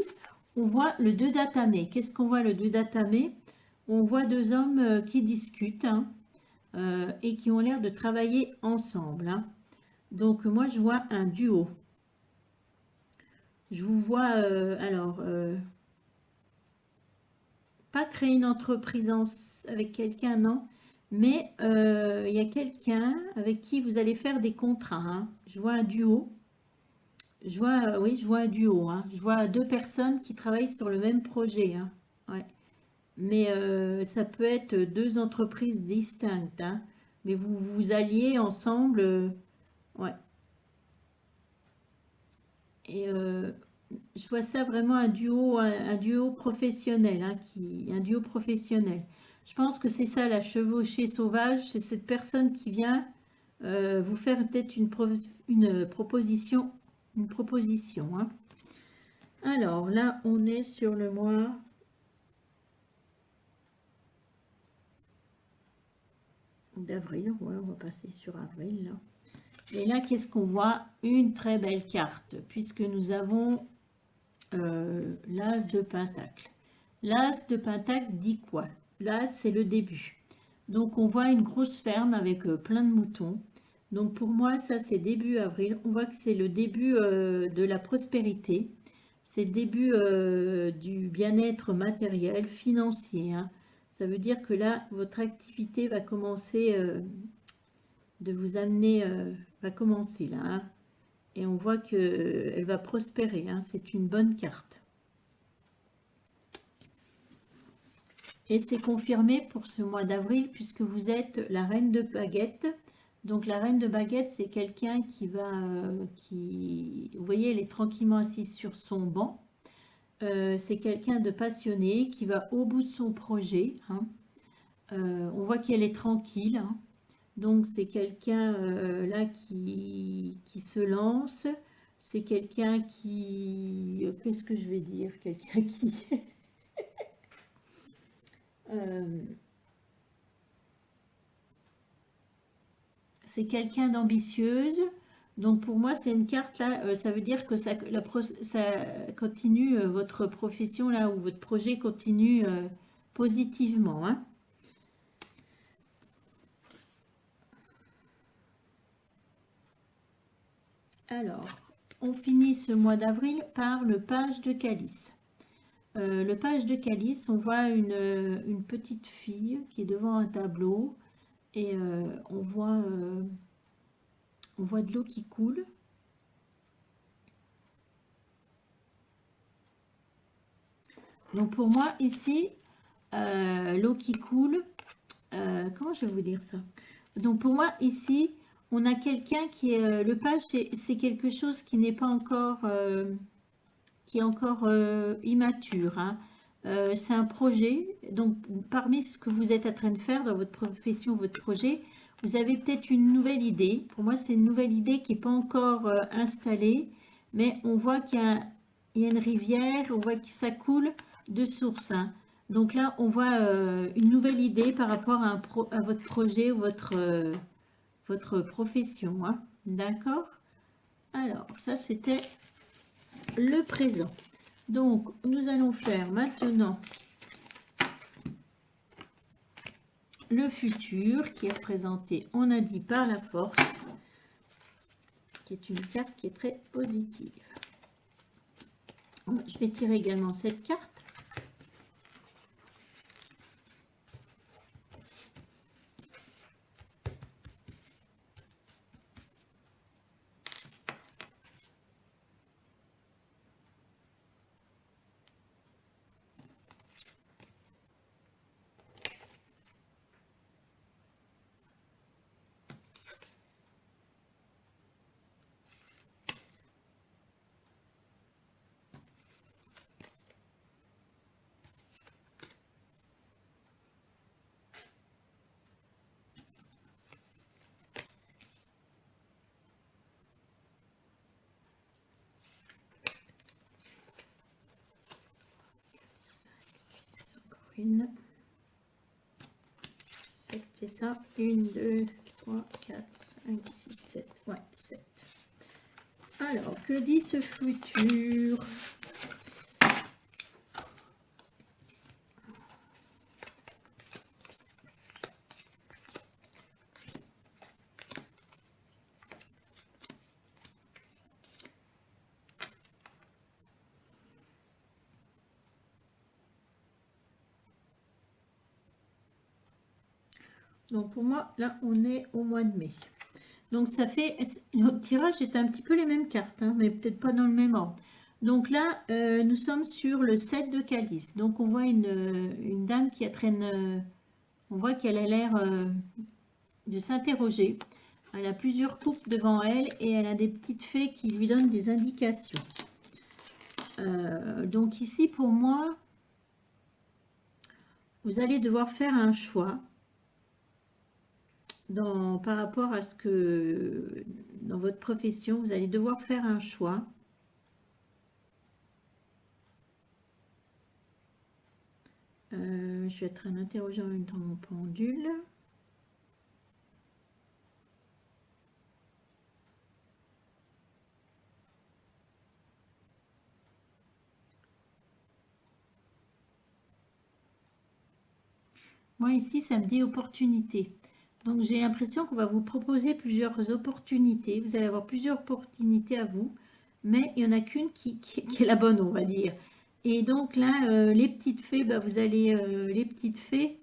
on voit le 2 d'Atamé. Qu'est-ce qu'on voit le 2 d'Atamé? On voit deux hommes qui discutent hein, et qui ont l'air de travailler ensemble. Hein. Donc, moi, je vois un duo. Je vous vois, pas créer une entreprise avec quelqu'un, non. Mais il y a quelqu'un avec qui vous allez faire des contrats. Hein. Je vois un duo. Oui, je vois un duo. Hein. Je vois deux personnes qui travaillent sur le même projet. Hein. Ouais. Mais ça peut être deux entreprises distinctes. Hein. Mais vous vous alliez ensemble. Ouais. Et je vois ça vraiment un duo professionnel. Hein, un duo professionnel. Je pense que c'est ça la chevauchée sauvage. C'est cette personne qui vient vous faire peut-être une proposition. Hein. Alors là, on est sur le mois d'avril. Ouais, on va passer sur avril là. Et là, qu'est-ce qu'on voit? Une très belle carte, puisque nous avons l'As de Pentacle. L'As de Pentacle dit quoi? L'As, c'est le début. Donc, on voit une grosse ferme avec plein de moutons. Donc, pour moi, ça, c'est début avril. On voit que c'est le début de la prospérité. C'est le début du bien-être matériel, financier. Hein. Ça veut dire que là, votre activité va commencer de vous amener, va commencer là. Hein. Et on voit qu'elle va prospérer. Hein. C'est une bonne carte. Et c'est confirmé pour ce mois d'avril puisque vous êtes la reine de baguette. Donc la reine de baguette, c'est quelqu'un qui va, vous voyez, elle est tranquillement assise sur son banc. C'est quelqu'un de passionné qui va au bout de son projet. Hein. On voit qu'elle est tranquille. Hein. Donc c'est quelqu'un là qui se lance. C'est quelqu'un qui... Qu'est-ce que je vais dire? Quelqu'un qui... c'est quelqu'un d'ambitieuse. Donc pour moi, c'est une carte là, ça veut dire que ça continue, votre profession là, ou votre projet continue positivement. Hein. Alors, on finit ce mois d'avril par le page de calice. Le page de calice, on voit une petite fille qui est devant un tableau et on voit de l'eau qui coule. Donc pour moi ici, l'eau qui coule, comment je vais vous dire ça? Donc pour moi ici, on a quelqu'un qui est, le page c'est quelque chose qui n'est pas encore, qui est encore immature. Hein. C'est un projet, donc parmi ce que vous êtes en train de faire dans votre profession, votre projet, vous avez peut-être une nouvelle idée. Pour moi, c'est une nouvelle idée qui n'est pas encore installée, mais on voit qu'il y a une rivière, on voit que ça coule de source. Hein. Donc là, on voit une nouvelle idée par rapport à votre projet ou votre profession. Hein. D'accord? Alors, ça, c'était le présent. Donc, nous allons faire maintenant le futur qui est représenté, on a dit, par la force, qui est une carte qui est très positive. Je vais tirer également cette carte. Une, 7, c'est ça. 1, 2, 3, 4, 5, 6, 7. Ouais, 7. Alors, que dit ce futur? Donc pour moi, là, on est au mois de mai. Donc ça fait, notre tirage est un petit peu les mêmes cartes, hein, mais peut-être pas dans le même ordre. Donc là, nous sommes sur le 7 de calice. Donc on voit une dame qui traîne, on voit qu'elle a l'air de s'interroger. Elle a plusieurs coupes devant elle et elle a des petites fées qui lui donnent des indications. Donc ici, pour moi, vous allez devoir faire un choix. par rapport à ce que dans votre profession, vous allez devoir faire un choix. Je vais être en interrogeant en même temps mon pendule. Moi ici, ça me dit opportunité. Donc j'ai l'impression qu'on va vous proposer plusieurs opportunités. Vous allez avoir plusieurs opportunités à vous, mais il n'y en a qu'une qui est la bonne, on va dire. Et donc là, les petites fées, bah, vous allez, les petites fées,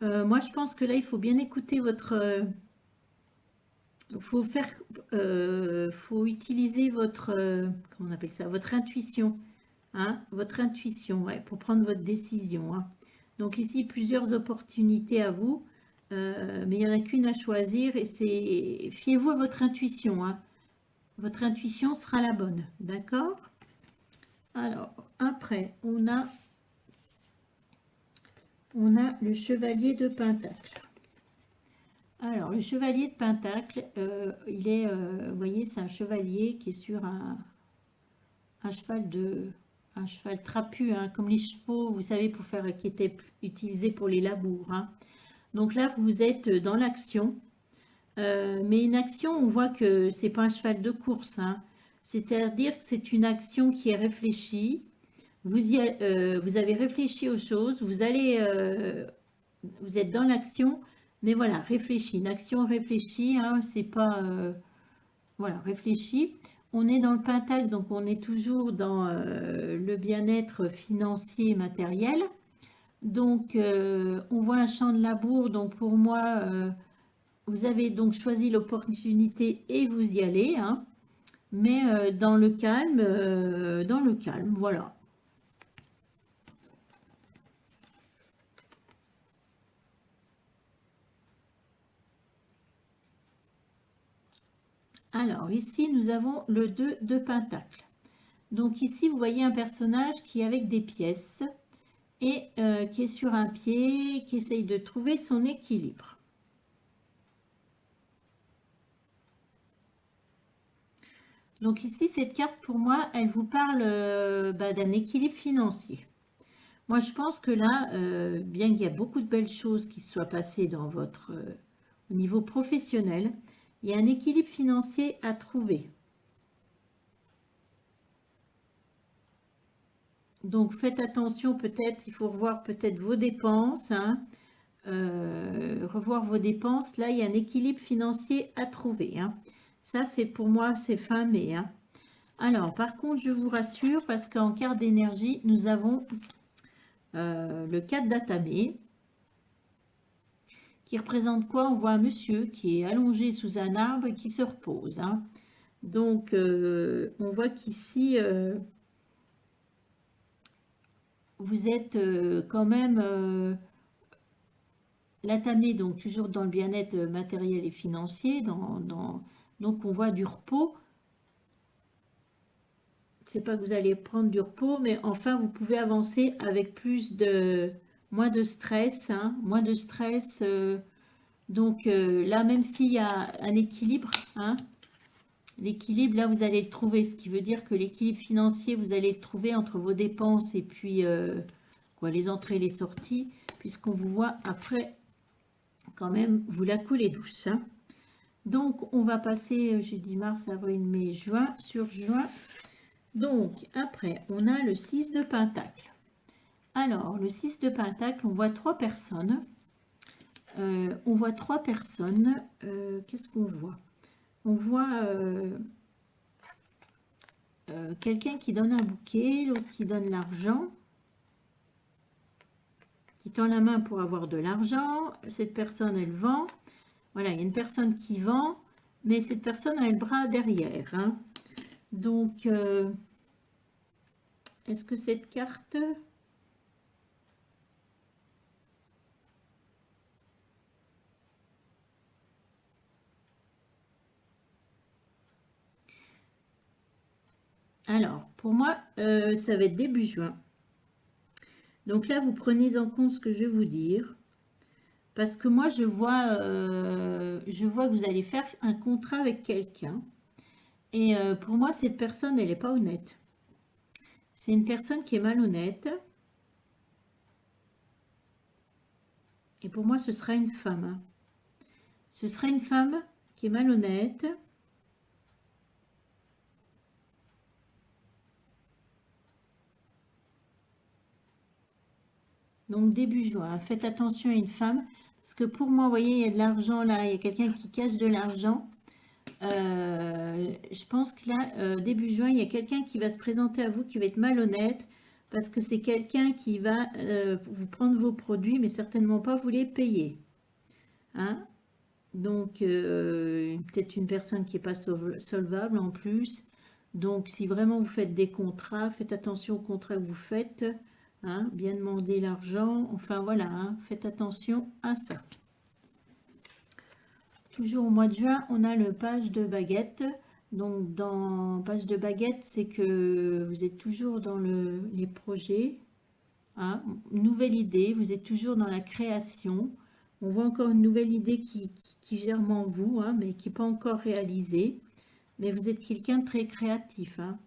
moi je pense que là, il faut bien écouter votre... faut utiliser votre, comment on appelle ça, votre intuition, hein, votre intuition, ouais, pour prendre votre décision, hein. Donc ici, plusieurs opportunités à vous, mais il n'y en a qu'une à choisir et c'est, fiez-vous à votre intuition, hein. Votre intuition sera la bonne, d'accord? Alors, après, on a le chevalier de Pentacle. Alors, le chevalier de Pentacle, il est, vous voyez, c'est un chevalier qui est sur un cheval trapu, hein, comme les chevaux, vous savez, pour faire, qui était utilisé pour les labours, hein. Donc là, vous êtes dans l'action, mais une action, on voit que c'est pas un cheval de course, hein. C'est-à-dire que c'est une action qui est réfléchie. Vous avez réfléchi aux choses, vous êtes dans l'action, mais voilà, réfléchi, une action réfléchie, hein, c'est pas, voilà, réfléchi. On est dans le pentacle, donc on est toujours dans le bien-être financier et matériel. Donc, on voit un champ de labour, donc pour moi, vous avez donc choisi l'opportunité et vous y allez, hein, mais dans le calme, voilà. Alors, ici, nous avons le 2 de Pentacle. Donc ici, vous voyez un personnage qui est avec des pièces et qui est sur un pied, qui essaye de trouver son équilibre. Donc ici, cette carte, pour moi, elle vous parle d'un équilibre financier. Moi, je pense que là, bien qu'il y a beaucoup de belles choses qui se soient passées dans votre au niveau professionnel, il y a un équilibre financier à trouver. Donc, faites attention, peut-être, il faut revoir peut-être vos dépenses, hein, revoir vos dépenses. Là, il y a un équilibre financier à trouver, hein. Ça, c'est pour moi, c'est fin mai, hein. Alors, par contre, je vous rassure, parce qu'en carte d'énergie, nous avons le 4 d'Atamé, qui représente quoi? On voit un monsieur qui est allongé sous un arbre et qui se repose, hein. Donc, on voit qu'ici, vous êtes quand même l'Atamé, donc toujours dans le bien-être matériel et financier. Donc, on voit du repos. C'est pas que vous allez prendre du repos, mais enfin, vous pouvez avancer avec moins de stress, hein, moins de stress. Donc là, même s'il y a un équilibre, hein, l'équilibre, là, vous allez le trouver. Ce qui veut dire que l'équilibre financier, vous allez le trouver entre vos dépenses et puis les entrées et les sorties, puisqu'on vous voit après, quand même, vous la coulez douce, hein. Donc, on va passer, j'ai dit mars, avril, mai, juin, sur juin. Donc, après, on a le 6 de Pentacle. Alors, le 6 de Pentacle, on voit trois personnes. Qu'est-ce qu'on voit? On voit quelqu'un qui donne un bouquet, l'autre qui donne l'argent, qui tend la main pour avoir de l'argent. Cette personne, elle vend. Voilà, il y a une personne qui vend, mais cette personne a le bras derrière, hein. Donc, est-ce que cette carte... Alors, pour moi, ça va être début juin. Donc là, vous prenez en compte ce que je vais vous dire. Parce que moi, je vois que vous allez faire un contrat avec quelqu'un. Et pour moi, cette personne, elle n'est pas honnête. C'est une personne qui est malhonnête. Et pour moi, ce sera une femme, hein. Ce sera une femme qui est malhonnête. Donc début juin, faites attention à une femme. Parce que pour moi, vous voyez, il y a de l'argent là. Il y a quelqu'un qui cache de l'argent. Je pense que là, début juin, il y a quelqu'un qui va se présenter à vous, qui va être malhonnête. Parce que c'est quelqu'un qui va vous prendre vos produits, mais certainement pas vous les payer, hein. Donc, peut-être une personne qui n'est pas solvable en plus. Donc, si vraiment vous faites des contrats, faites attention aux contrats que vous faites, hein, bien demander l'argent. Enfin, voilà, hein, faites attention à ça. Toujours au mois de juin, on a le page de baguette. Donc, dans page de baguette, c'est que vous êtes toujours dans les projets, hein, nouvelle idée, vous êtes toujours dans la création. On voit encore une nouvelle idée qui germe en vous, hein, mais qui n'est pas encore réalisée. Mais vous êtes quelqu'un de très créatif, hein.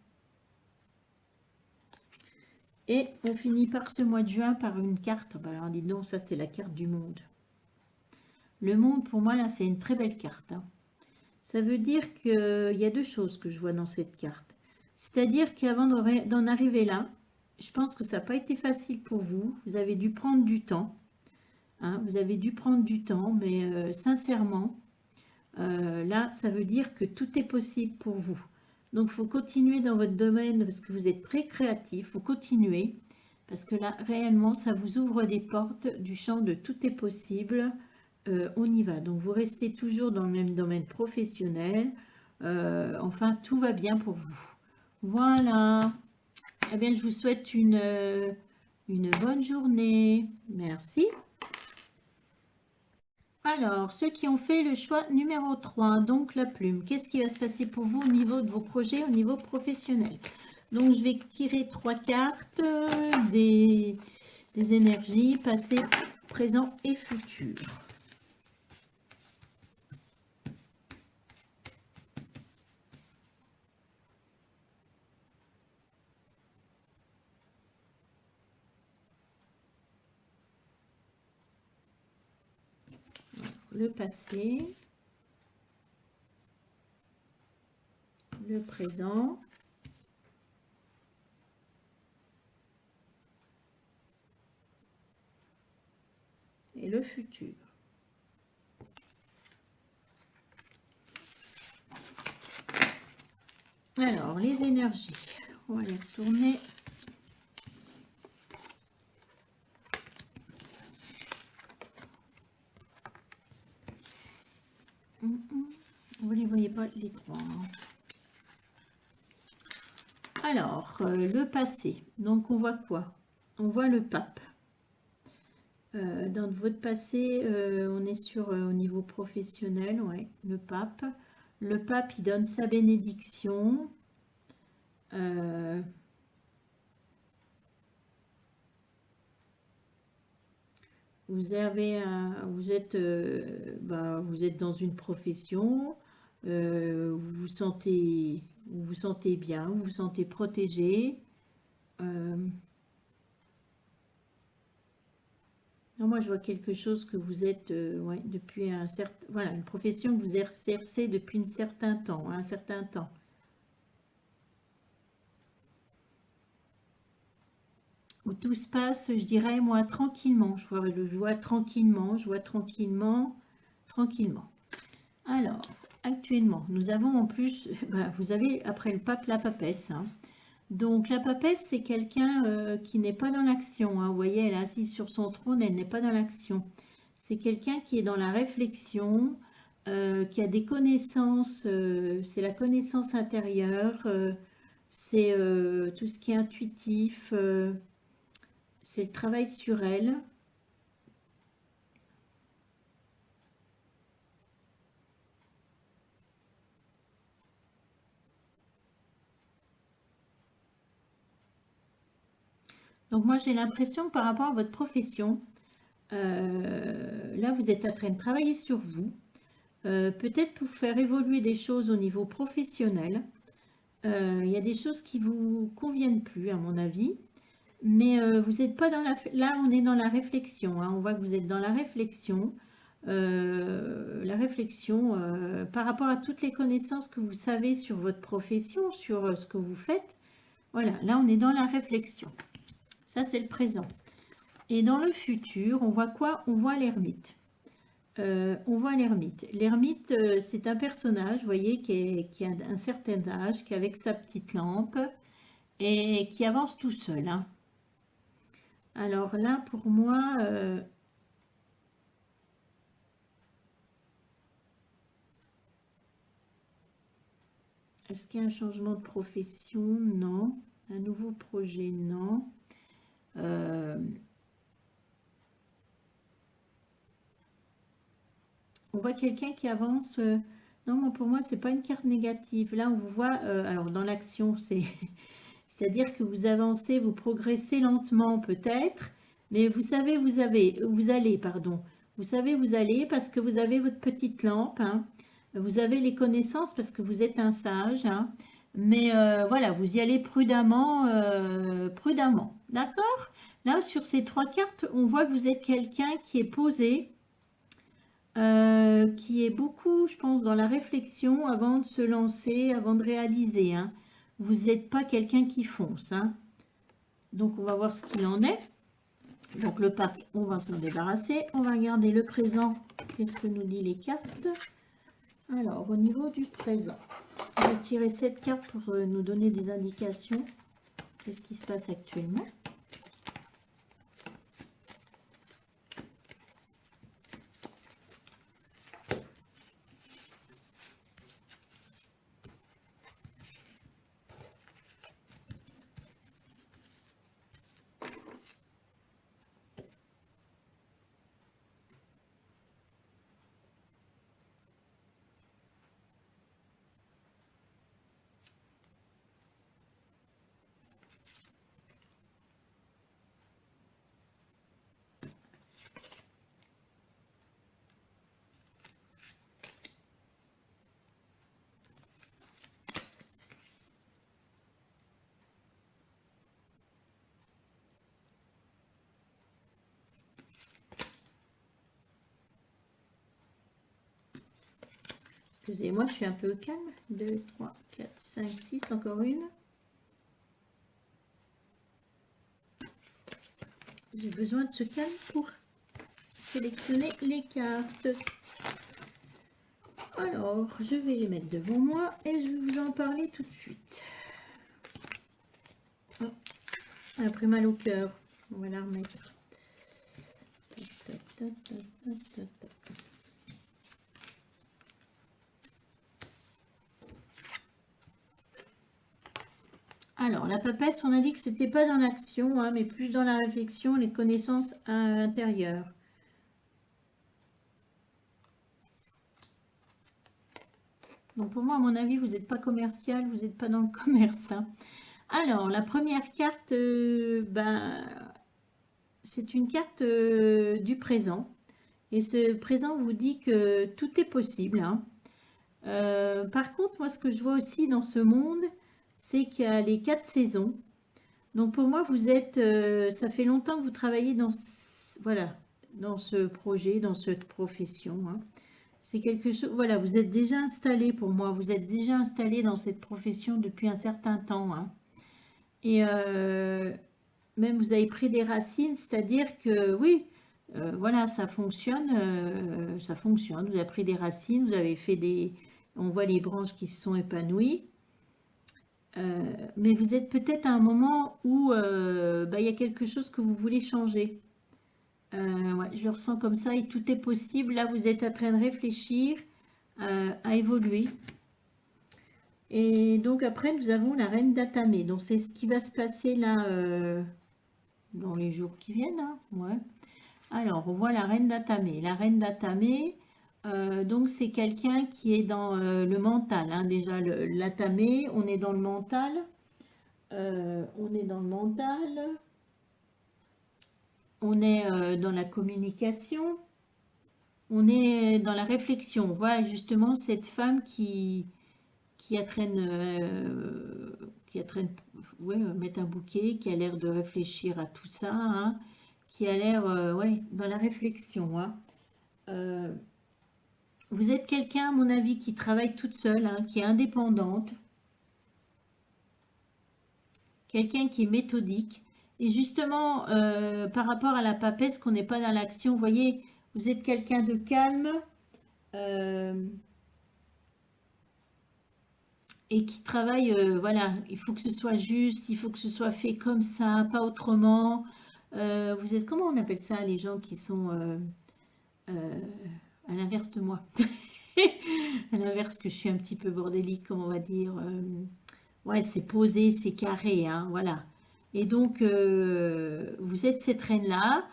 Et on finit par ce mois de juin par une carte. Bah alors, dis donc, ça, c'est la carte du monde. Le monde, pour moi, là, c'est une très belle carte, hein. Ça veut dire qu'il y a deux choses que je vois dans cette carte. C'est-à-dire qu'avant d'en arriver là, je pense que ça n'a pas été facile pour vous. Vous avez dû prendre du temps. Hein, vous avez dû prendre du temps, mais sincèrement, là, ça veut dire que tout est possible pour vous. Donc, il faut continuer dans votre domaine parce que vous êtes très créatif. Il faut continuer parce que là, réellement, ça vous ouvre des portes du champ de tout est possible. On y va. Donc, vous restez toujours dans le même domaine professionnel. Enfin, tout va bien pour vous. Voilà. Eh bien, je vous souhaite une bonne journée. Merci. Alors, ceux qui ont fait le choix numéro 3, donc la plume, qu'est-ce qui va se passer pour vous au niveau de vos projets, au niveau professionnel? Donc, je vais tirer 3 cartes des énergies passé, présent et futur. Le passé, le présent et le futur. Alors, les énergies, on va les retourner. Vous ne les voyez pas les trois, hein. Alors, le passé. Donc, on voit quoi? On voit le pape. Dans votre passé, on est sur au niveau professionnel, ouais, le pape. Le pape, il donne sa bénédiction. Vous êtes dans une profession, vous vous sentez bien, vous vous sentez protégé. Non, moi, je vois quelque chose que vous êtes, ouais, depuis un certain, voilà, une profession que vous exercez depuis un certain temps, Où tout se passe, je dirais, moi, tranquillement. Je vois tranquillement, tranquillement. Alors, actuellement, nous avons en plus, vous avez après le pape, la papesse, hein. Donc, la papesse, c'est quelqu'un qui n'est pas dans l'action, hein. Vous voyez, elle est assise sur son trône, elle n'est pas dans l'action. C'est quelqu'un qui est dans la réflexion, qui a des connaissances, c'est la connaissance intérieure, c'est tout ce qui est intuitif, c'est le travail sur elle. Donc moi j'ai l'impression que par rapport à votre profession, là là, vous êtes en train de travailler sur vous, peut-être pour faire évoluer des choses au niveau professionnel. Il y a des choses qui vous conviennent plus, à mon avis. Mais vous n'êtes pas dans la... Là, on est dans la réflexion, hein. On voit que vous êtes dans la réflexion. Par rapport à toutes les connaissances que vous savez sur votre profession, sur ce que vous faites. Voilà, là, on est dans la réflexion. Ça, c'est le présent. Et dans le futur, on voit quoi? On voit l'ermite. On voit l'ermite. L'ermite, c'est un personnage, vous voyez, qui a un certain âge, qui est avec sa petite lampe et qui avance tout seul, hein. Alors là, pour moi, est-ce qu'il y a un changement de profession? Non. Un nouveau projet? Non. On voit quelqu'un qui avance. Non, pour moi, c'est pas une carte négative. Là, on vous voit. Alors, dans l'action, c'est-à-dire que vous avancez, vous progressez lentement peut-être, mais vous savez, vous allez, pardon. Vous savez, vous allez parce que vous avez votre petite lampe, hein. Vous avez les connaissances parce que vous êtes un sage, hein. Mais voilà, vous y allez prudemment, prudemment. D'accord? Là, sur ces 3 cartes, on voit que vous êtes quelqu'un qui est posé, qui est beaucoup, je pense, dans la réflexion avant de se lancer, avant de réaliser, hein. Vous n'êtes pas quelqu'un qui fonce, hein. Donc, on va voir ce qu'il en est. Donc, le pape, on va s'en débarrasser. On va regarder le présent. Qu'est-ce que nous dit les cartes? Alors, au niveau du présent, on va tirer cette carte pour nous donner des indications. Qu'est-ce qui se passe actuellement? Excusez-moi, je suis un peu calme. 2, 3, 4, 5, 6, encore une. J'ai besoin de ce calme pour sélectionner les cartes. Alors, je vais les mettre devant moi et je vais vous en parler tout de suite. Oh, elle a pris mal au cœur. On va la remettre. Alors, la papesse, on a dit que c'était pas dans l'action, hein, mais plus dans la réflexion, les connaissances intérieures. Donc, pour moi, à mon avis, vous n'êtes pas commercial, vous n'êtes pas dans le commerce, hein. Alors, la première carte, c'est une carte du présent. Et ce présent vous dit que tout est possible, hein. Par contre, moi, ce que je vois aussi dans ce monde, c'est qu'il y a les 4 saisons. Donc, pour moi, vous êtes, ça fait longtemps que vous travaillez dans, voilà, dans ce projet, dans cette profession, hein. C'est quelque chose, voilà, vous êtes déjà installé pour moi, vous êtes déjà installé dans cette profession depuis un certain temps, hein. Et même vous avez pris des racines, c'est-à-dire que oui, voilà, ça fonctionne, vous avez pris des racines, vous avez fait des, on voit les branches qui se sont épanouies. Mais vous êtes peut-être à un moment où il y a quelque chose que vous voulez changer. Ouais, je le ressens comme ça et tout est possible. Là, vous êtes en train de réfléchir à évoluer. Et donc après, nous avons la reine d'Atamé. Donc c'est ce qui va se passer là dans les jours qui viennent, hein. Ouais. Alors, on voit la reine d'Atamé. La reine d'Atamé, donc c'est quelqu'un qui est dans le mental, hein. Déjà, l'Atamé, on est dans le mental. On est dans le mental. On est dans la communication. on est dans la réflexion. On voit justement cette femme qui qui ouais, mettre un bouquet, qui a l'air de réfléchir à tout ça, hein, qui a l'air ouais, dans la réflexion. Hein. Euh, vous êtes quelqu'un, à mon avis, qui travaille toute seule, hein, qui est indépendante, quelqu'un qui est méthodique. Et justement, par rapport à la papesse, qu'on n'est pas dans l'action, vous voyez, vous êtes quelqu'un de calme euh, et qui travaille, voilà, il faut que ce soit juste, il faut que ce soit fait comme ça, pas autrement. Vous êtes, comment on appelle ça, les gens qui sont euh, à l'inverse de moi? À l'inverse que je suis un petit peu bordélique, comme on va dire. Ouais, c'est posé, c'est carré, hein, voilà. Et donc, vous êtes cette reine-là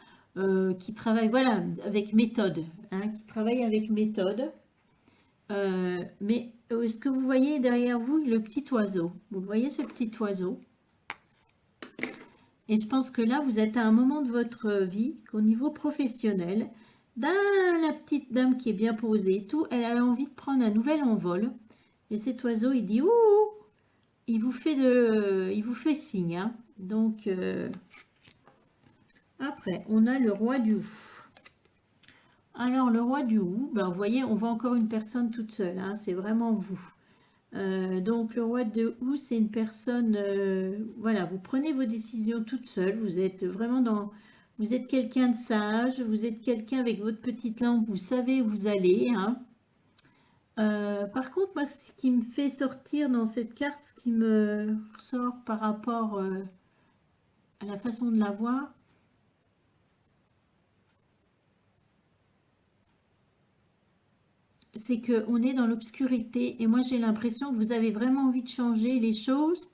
qui travaille, voilà, avec méthode, hein, qui travaille avec méthode. Mais est-ce que vous voyez derrière vous le petit oiseau? Vous voyez ce petit oiseau? Et je pense que là, vous êtes à un moment de votre vie qu'au niveau professionnel, ben, la petite dame qui est bien posée, tout, elle a envie de prendre un nouvel envol. Et cet oiseau, il dit, ouh, il vous fait signe. Hein. Donc, après, on a le roi du hou. Alors, le roi du hou, ben, vous voyez, on voit encore une personne toute seule. Hein, c'est vraiment vous. Donc, le roi de hou, c'est une personne, voilà, vous prenez vos décisions toute seule. Vous êtes vraiment dans... Vous êtes quelqu'un de sage, vous êtes quelqu'un avec votre petite lampe, vous savez où vous allez. Hein. Par contre, moi, ce qui me fait sortir dans cette carte, ce qui me ressort par rapport à la façon de la voir, c'est qu'on est dans l'obscurité et moi j'ai l'impression que vous avez vraiment envie de changer les choses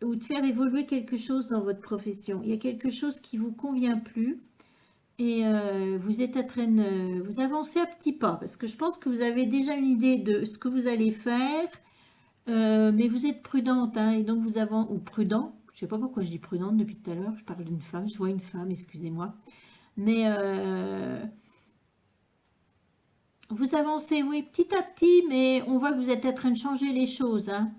ou de faire évoluer quelque chose dans votre profession. Il y a quelque chose qui vous convient plus et vous êtes à train, vous avancez à petits pas parce que je pense que vous avez déjà une idée de ce que vous allez faire, mais vous êtes prudente hein, et donc vous avancez, ou prudent, je sais pas pourquoi je dis prudente depuis tout à l'heure, je parle d'une femme, je vois une femme, excusez-moi, mais vous avancez, oui, petit à petit, mais on voit que vous êtes en train de changer les choses. Hein.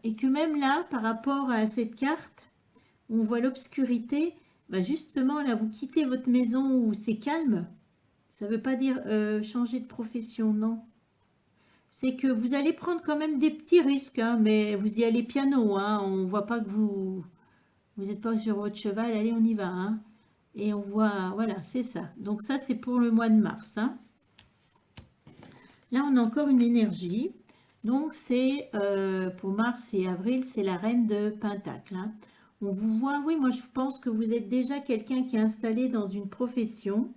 Et que même là, par rapport à cette carte, où on voit l'obscurité, bah justement, là, vous quittez votre maison où c'est calme. Ça ne veut pas dire changer de profession, non. C'est que vous allez prendre quand même des petits risques, hein, mais vous y allez piano. Hein, on ne voit pas que vous n'êtes pas sur votre cheval. Allez, on y va. Hein, et on voit, voilà, c'est ça. Donc ça, c'est pour le mois de mars. Hein. Là, on a encore une énergie. Donc, c'est pour mars et avril, c'est la reine de Pentacle. Hein. On vous voit, oui, moi je pense que vous êtes déjà quelqu'un qui est installé dans une profession,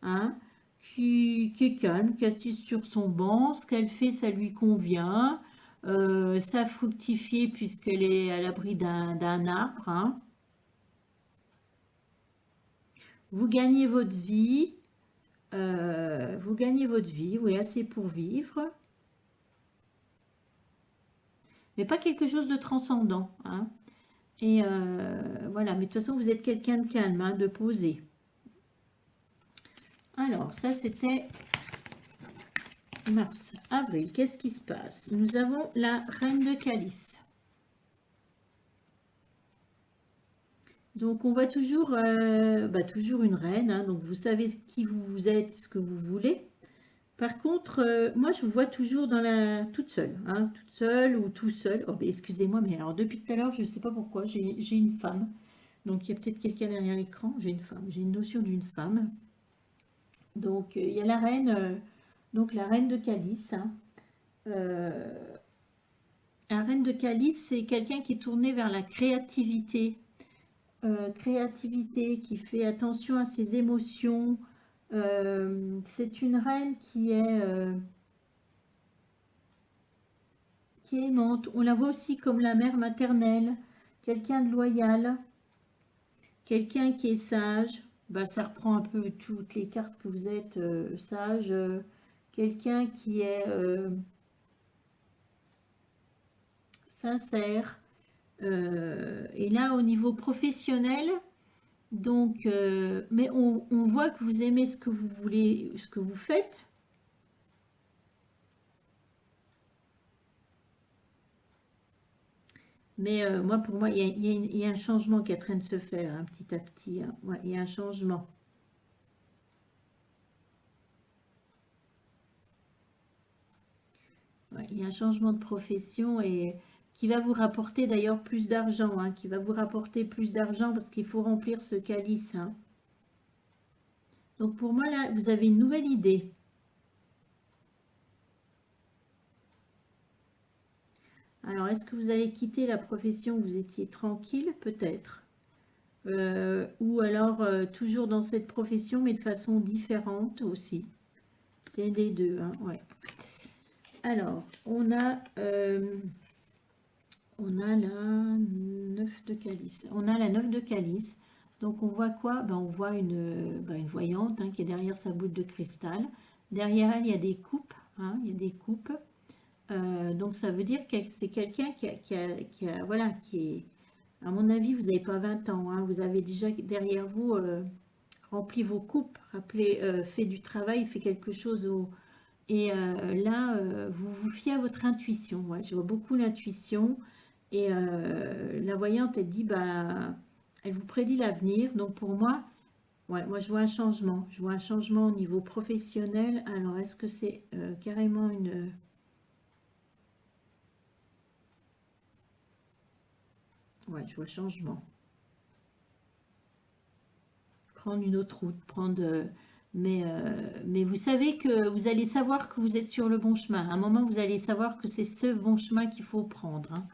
hein, qui est calme, qui assise sur son banc. Ce qu'elle fait, ça lui convient. Ça fructifie puisqu'elle est à l'abri d'un arbre. Hein. Vous gagnez votre vie. Vous gagnez votre vie, oui, assez pour vivre. Mais pas quelque chose de transcendant. Hein. Et voilà, mais de toute façon, vous êtes quelqu'un de calme, hein, de posé. Alors, ça, c'était mars. Avril, qu'est-ce qui se passe? Nous avons la reine de calice. Donc, on voit toujours, toujours une reine. Hein, donc, vous savez qui vous êtes, ce que vous voulez. Par contre, moi, je vous vois toujours dans toute seule. Hein, toute seule ou tout seul. Oh, ben, excusez-moi, mais alors, depuis tout à l'heure, je ne sais pas pourquoi, j'ai une femme. Donc, il y a peut-être quelqu'un derrière l'écran. J'ai une femme. J'ai une notion d'une femme. Donc, il y a la reine, donc la reine de calice. Hein. La reine de calice, c'est quelqu'un qui est tourné vers la créativité. Créativité, qui fait attention à ses émotions. C'est une reine qui est aimante. On la voit aussi comme la mère maternelle. Quelqu'un de loyal. Quelqu'un qui est sage. Bah, ça reprend un peu toutes les cartes que vous êtes sage. Quelqu'un qui est sincère. Et là, au niveau professionnel, Donc, mais on voit que vous aimez ce que vous voulez, ce que vous faites. Mais moi, pour moi, il y a un changement qui est en train de se faire, hein, petit à petit, hein. Ouais, il y a un changement. Ouais, il y a un changement de profession et qui va vous rapporter d'ailleurs plus d'argent, hein, qui va vous rapporter plus d'argent parce qu'il faut remplir ce calice, hein. Donc pour moi, là, vous avez une nouvelle idée. Alors, est-ce que vous allez quitter la profession où vous étiez tranquille? Peut-être. Ou alors toujours dans cette profession, mais de façon différente aussi. C'est les deux, hein, ouais. Alors, on a la 9 de calice. On a la 9 de calice. Donc, on voit quoi? Ben, on voit une voyante, hein, qui est derrière sa boule de cristal. Derrière elle, il y a des coupes, hein, il y a des coupes. Donc, ça veut dire que c'est quelqu'un voilà, qui est... À mon avis, vous n'avez pas 20 ans, hein, vous avez déjà derrière vous rempli vos coupes, rappelez, fait du travail, fait quelque chose et là, vous vous fiez à votre intuition. Ouais, je vois beaucoup l'intuition. Et la voyante, elle dit, bah, elle vous prédit l'avenir. Donc pour moi, ouais, moi je vois un changement. Je vois un changement au niveau professionnel. Alors, est-ce que c'est carrément une... Ouais, je vois changement. Prendre une autre route, mais vous savez que vous allez savoir que vous êtes sur le bon chemin. À un moment, vous allez savoir que c'est ce bon chemin qu'il faut prendre, hein.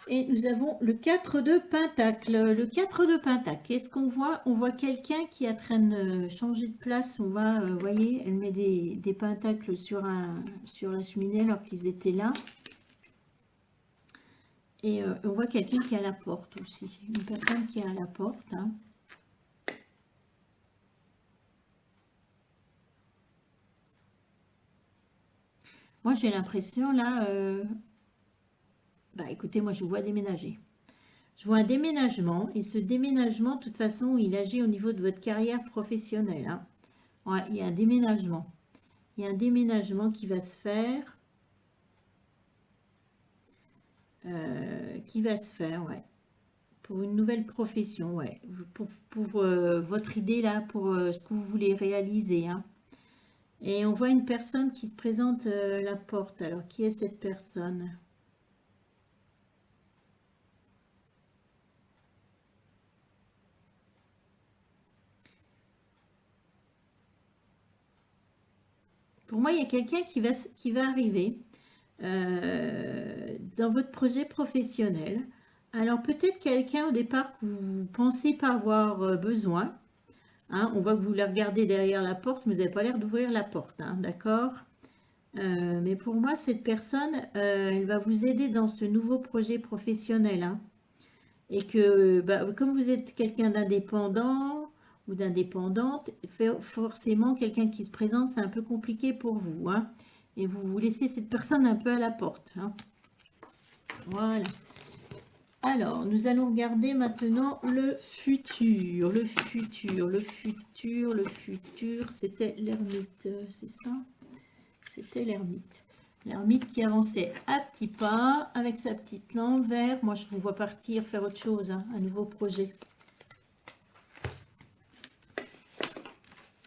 Et nous avons le 4 de Pentacle. Le 4 de Pentacle, qu'est-ce qu'on voit? On voit quelqu'un qui est en train de changer de place. On va, vous voyez, elle met des pentacles sur la cheminée alors qu'ils étaient là. Et on voit quelqu'un qui est à la porte aussi. Une personne qui est à la porte, hein. Moi, j'ai l'impression, là, bah écoutez, moi, je vous vois déménager. Je vois un déménagement, et ce déménagement, de toute façon, il agit au niveau de votre carrière professionnelle, hein. Ouais, il y a un déménagement. Il y a un déménagement qui va se faire. Ouais. Pour une nouvelle profession, ouais. Pour votre idée là, pour ce que vous voulez réaliser, hein. Et on voit une personne qui se présente à la porte. Alors, qui est cette personne? Pour moi, il y a quelqu'un qui va arriver dans votre projet professionnel. Alors, peut-être quelqu'un au départ que vous pensez pas avoir besoin, hein. On voit que vous la regardez derrière la porte, mais vous n'avez pas l'air d'ouvrir la porte, hein, d'accord? Mais pour moi, cette personne, elle va vous aider dans ce nouveau projet professionnel, hein. Et que, bah, comme vous êtes quelqu'un d'indépendant ou d'indépendante, forcément, quelqu'un qui se présente, c'est un peu compliqué pour vous, hein. Et vous laissez cette personne un peu à la porte, hein. Voilà. Alors, nous allons regarder maintenant le futur. Le futur, le futur, le futur. C'était l'ermite, c'est ça? C'était l'ermite. L'ermite qui avançait à petits pas avec sa petite lampe verte. Moi, je vous vois partir faire autre chose, hein, un nouveau projet.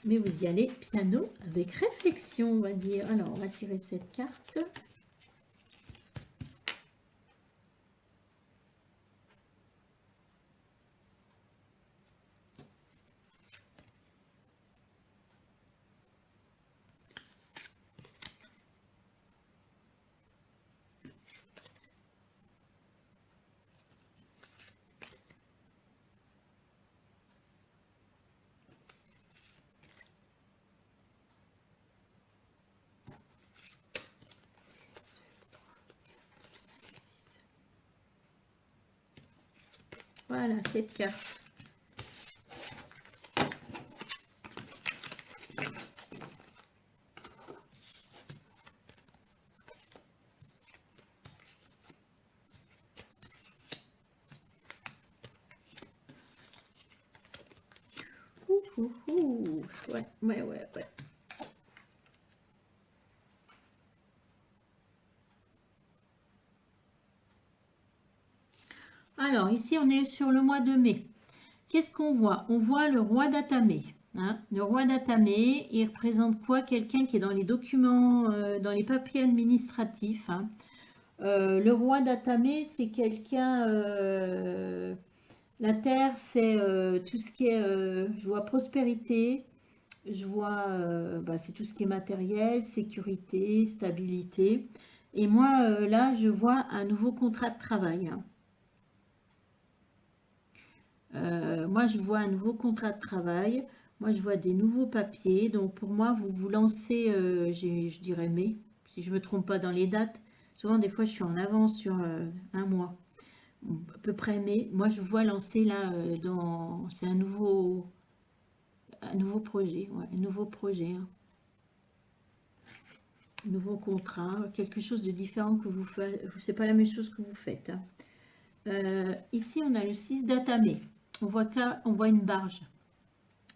Mais vous y allez piano avec réflexion, on va dire. Alors, on va tirer cette carte. Voilà, cette carte. Ouais, ouais, ouais, ouais. Alors, ici, on est sur le mois de mai. Qu'est-ce qu'on voit? On voit le roi d'Atamé. Hein. Le roi d'Atamé, il représente quoi? Quelqu'un qui est dans les documents, dans les papiers administratifs. Hein. Le roi d'Atamé, c'est quelqu'un... la terre, c'est tout ce qui est... je vois prospérité, je vois... bah, c'est tout ce qui est matériel, sécurité, stabilité. Et moi, là, je vois un nouveau contrat de travail. Hein. Moi, je vois un nouveau contrat de travail. Moi, je vois des nouveaux papiers. Donc, pour moi, vous vous lancez, je dirais mai, si je ne me trompe pas dans les dates. Souvent, des fois, je suis en avance sur un mois, à peu près mai. Moi, je vois lancer là, c'est un nouveau projet, ouais, un nouveau projet, hein. Un nouveau contrat, quelque chose de différent que vous faites. C'est pas la même chose que vous faites. Hein. Ici, on a le 6 d'Atamé. On voit une barge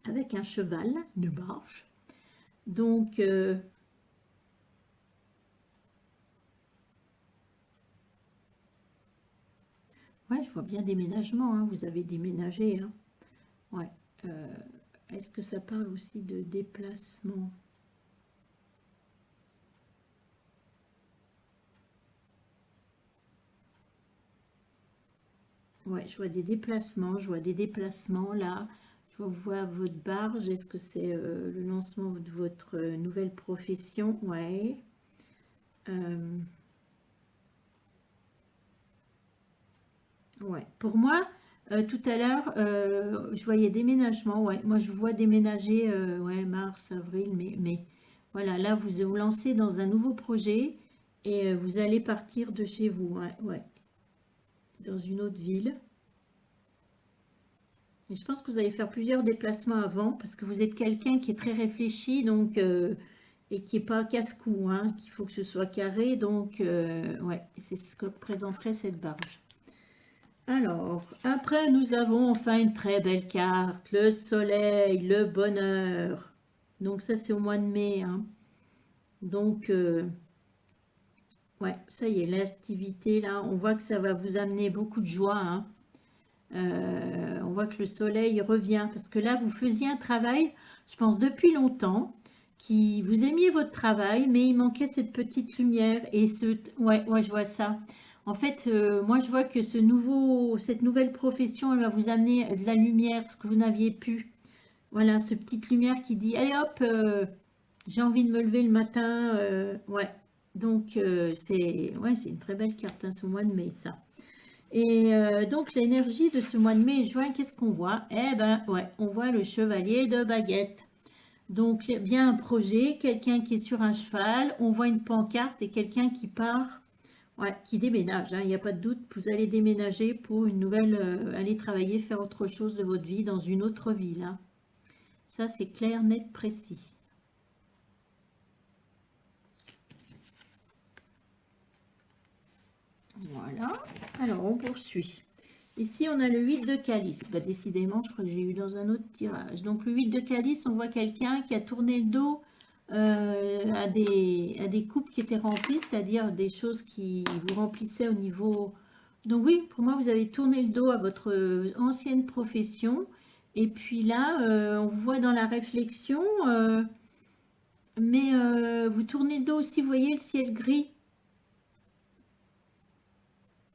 avec un cheval, une barge. Donc, ouais, je vois bien déménagement, hein, vous avez déménagé. Hein. Ouais. Est-ce que ça parle aussi de déplacement? Ouais, je vois des déplacements là. Je vois votre barge. Est-ce que c'est le lancement de votre nouvelle profession? Ouais. Euh, Ouais, pour moi, tout à l'heure, je voyais déménagement. Ouais, moi je vois déménager, ouais, mars, avril, mai. Voilà, là vous vous lancez dans un nouveau projet et vous allez partir de chez vous. Ouais, ouais, dans une autre ville. Et je pense que vous allez faire plusieurs déplacements avant parce que vous êtes quelqu'un qui est très réfléchi donc et qui est pas casse-cou, hein, qu'il faut que ce soit carré. Donc, ouais, c'est ce que présenterait cette barge. Alors, après, nous avons enfin une très belle carte, le soleil, le bonheur. Donc ça, c'est au mois de mai. Hein. Donc, ouais, ça y est, l'activité, là, on voit que ça va vous amener beaucoup de joie. Hein. On voit que le soleil revient, parce que là, vous faisiez un travail, je pense, depuis longtemps, qui vous aimiez votre travail, mais il manquait cette petite lumière. Et ouais, ouais, je vois ça. En fait, moi, je vois que cette nouvelle profession, elle va vous amener de la lumière, ce que vous n'aviez pu. Voilà, cette petite lumière qui dit, allez hop, j'ai envie de me lever le matin. Ouais, donc ouais, c'est une très belle carte, hein, ce mois de mai, ça. Et donc l'énergie de ce mois de mai et juin, qu'est-ce qu'on voit? Eh ben ouais, on voit le chevalier de baguette. Donc bien un projet, quelqu'un qui est sur un cheval, on voit une pancarte et quelqu'un qui part, ouais, qui déménage. Hein, il n'y a pas de doute, vous allez déménager pour une nouvelle, aller travailler, faire autre chose de votre vie dans une autre ville. Hein. Ça c'est clair, net, précis. Voilà. Alors on poursuit. Ici, on a le 8 de calice. Bah, décidément, je crois que j'ai eu dans un autre tirage. Donc, le 8 de calice, on voit quelqu'un qui a tourné le dos à des coupes qui étaient remplies, c'est-à-dire des choses qui vous remplissaient au niveau... Donc oui, pour moi, vous avez tourné le dos à votre ancienne profession. Et puis là, on vous voit dans la réflexion, mais vous tournez le dos aussi, vous voyez le ciel gris.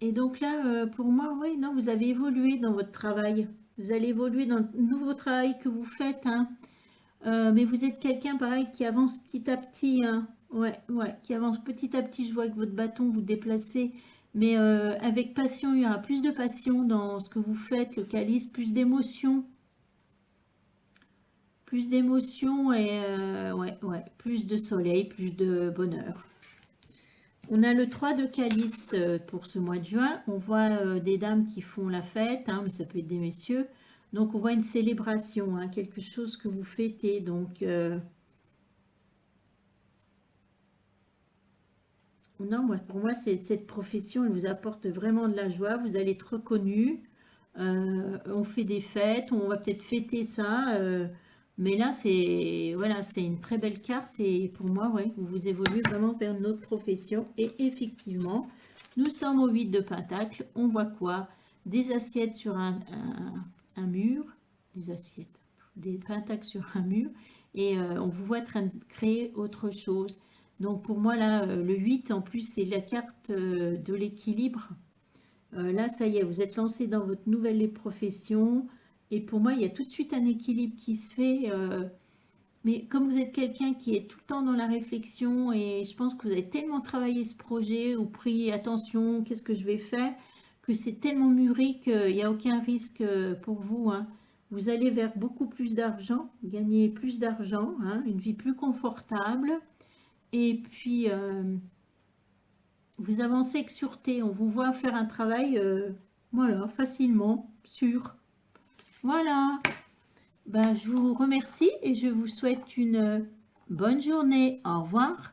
Et donc là, pour moi, oui, non, vous avez évolué dans votre travail. Vous allez évoluer dans le nouveau travail que vous faites, hein. Mais vous êtes quelqu'un, pareil, qui avance petit à petit, hein. Ouais, ouais, qui avance petit à petit. Je vois que votre bâton, vous déplacez. Mais avec passion, il y aura plus de passion dans ce que vous faites, le calice, plus d'émotions et ouais, ouais, plus de soleil, plus de bonheur. On a le 3 de calice pour ce mois de juin. On voit des dames qui font la fête, hein, mais ça peut être des messieurs. Donc, on voit une célébration, hein, quelque chose que vous fêtez. Donc, non, moi, pour moi, cette profession, elle vous apporte vraiment de la joie. Vous allez être reconnu. On fait des fêtes, on va peut-être fêter ça. Mais là, c'est voilà, c'est une très belle carte et pour moi, ouais, vous évoluez vraiment vers notre profession. Et effectivement, nous sommes au 8 de Pentacle. On voit quoi? Des assiettes sur un mur, des assiettes, des pentacles sur un mur et on vous voit en train de créer autre chose. Donc pour moi, là, le 8, en plus, c'est la carte de l'équilibre. Là, ça y est, vous êtes lancé dans votre nouvelle profession. Et pour moi, il y a tout de suite un équilibre qui se fait. Mais comme vous êtes quelqu'un qui est tout le temps dans la réflexion et je pense que vous avez tellement travaillé ce projet ou pris attention, qu'est-ce que je vais faire, que c'est tellement mûri qu'il n'y a aucun risque pour vous, hein. Vous allez vers beaucoup plus d'argent, gagner plus d'argent, hein, une vie plus confortable. Et puis, vous avancez avec sûreté. On vous voit faire un travail, voilà, facilement, sûr. Voilà. Ben, je vous remercie et je vous souhaite une bonne journée. Au revoir.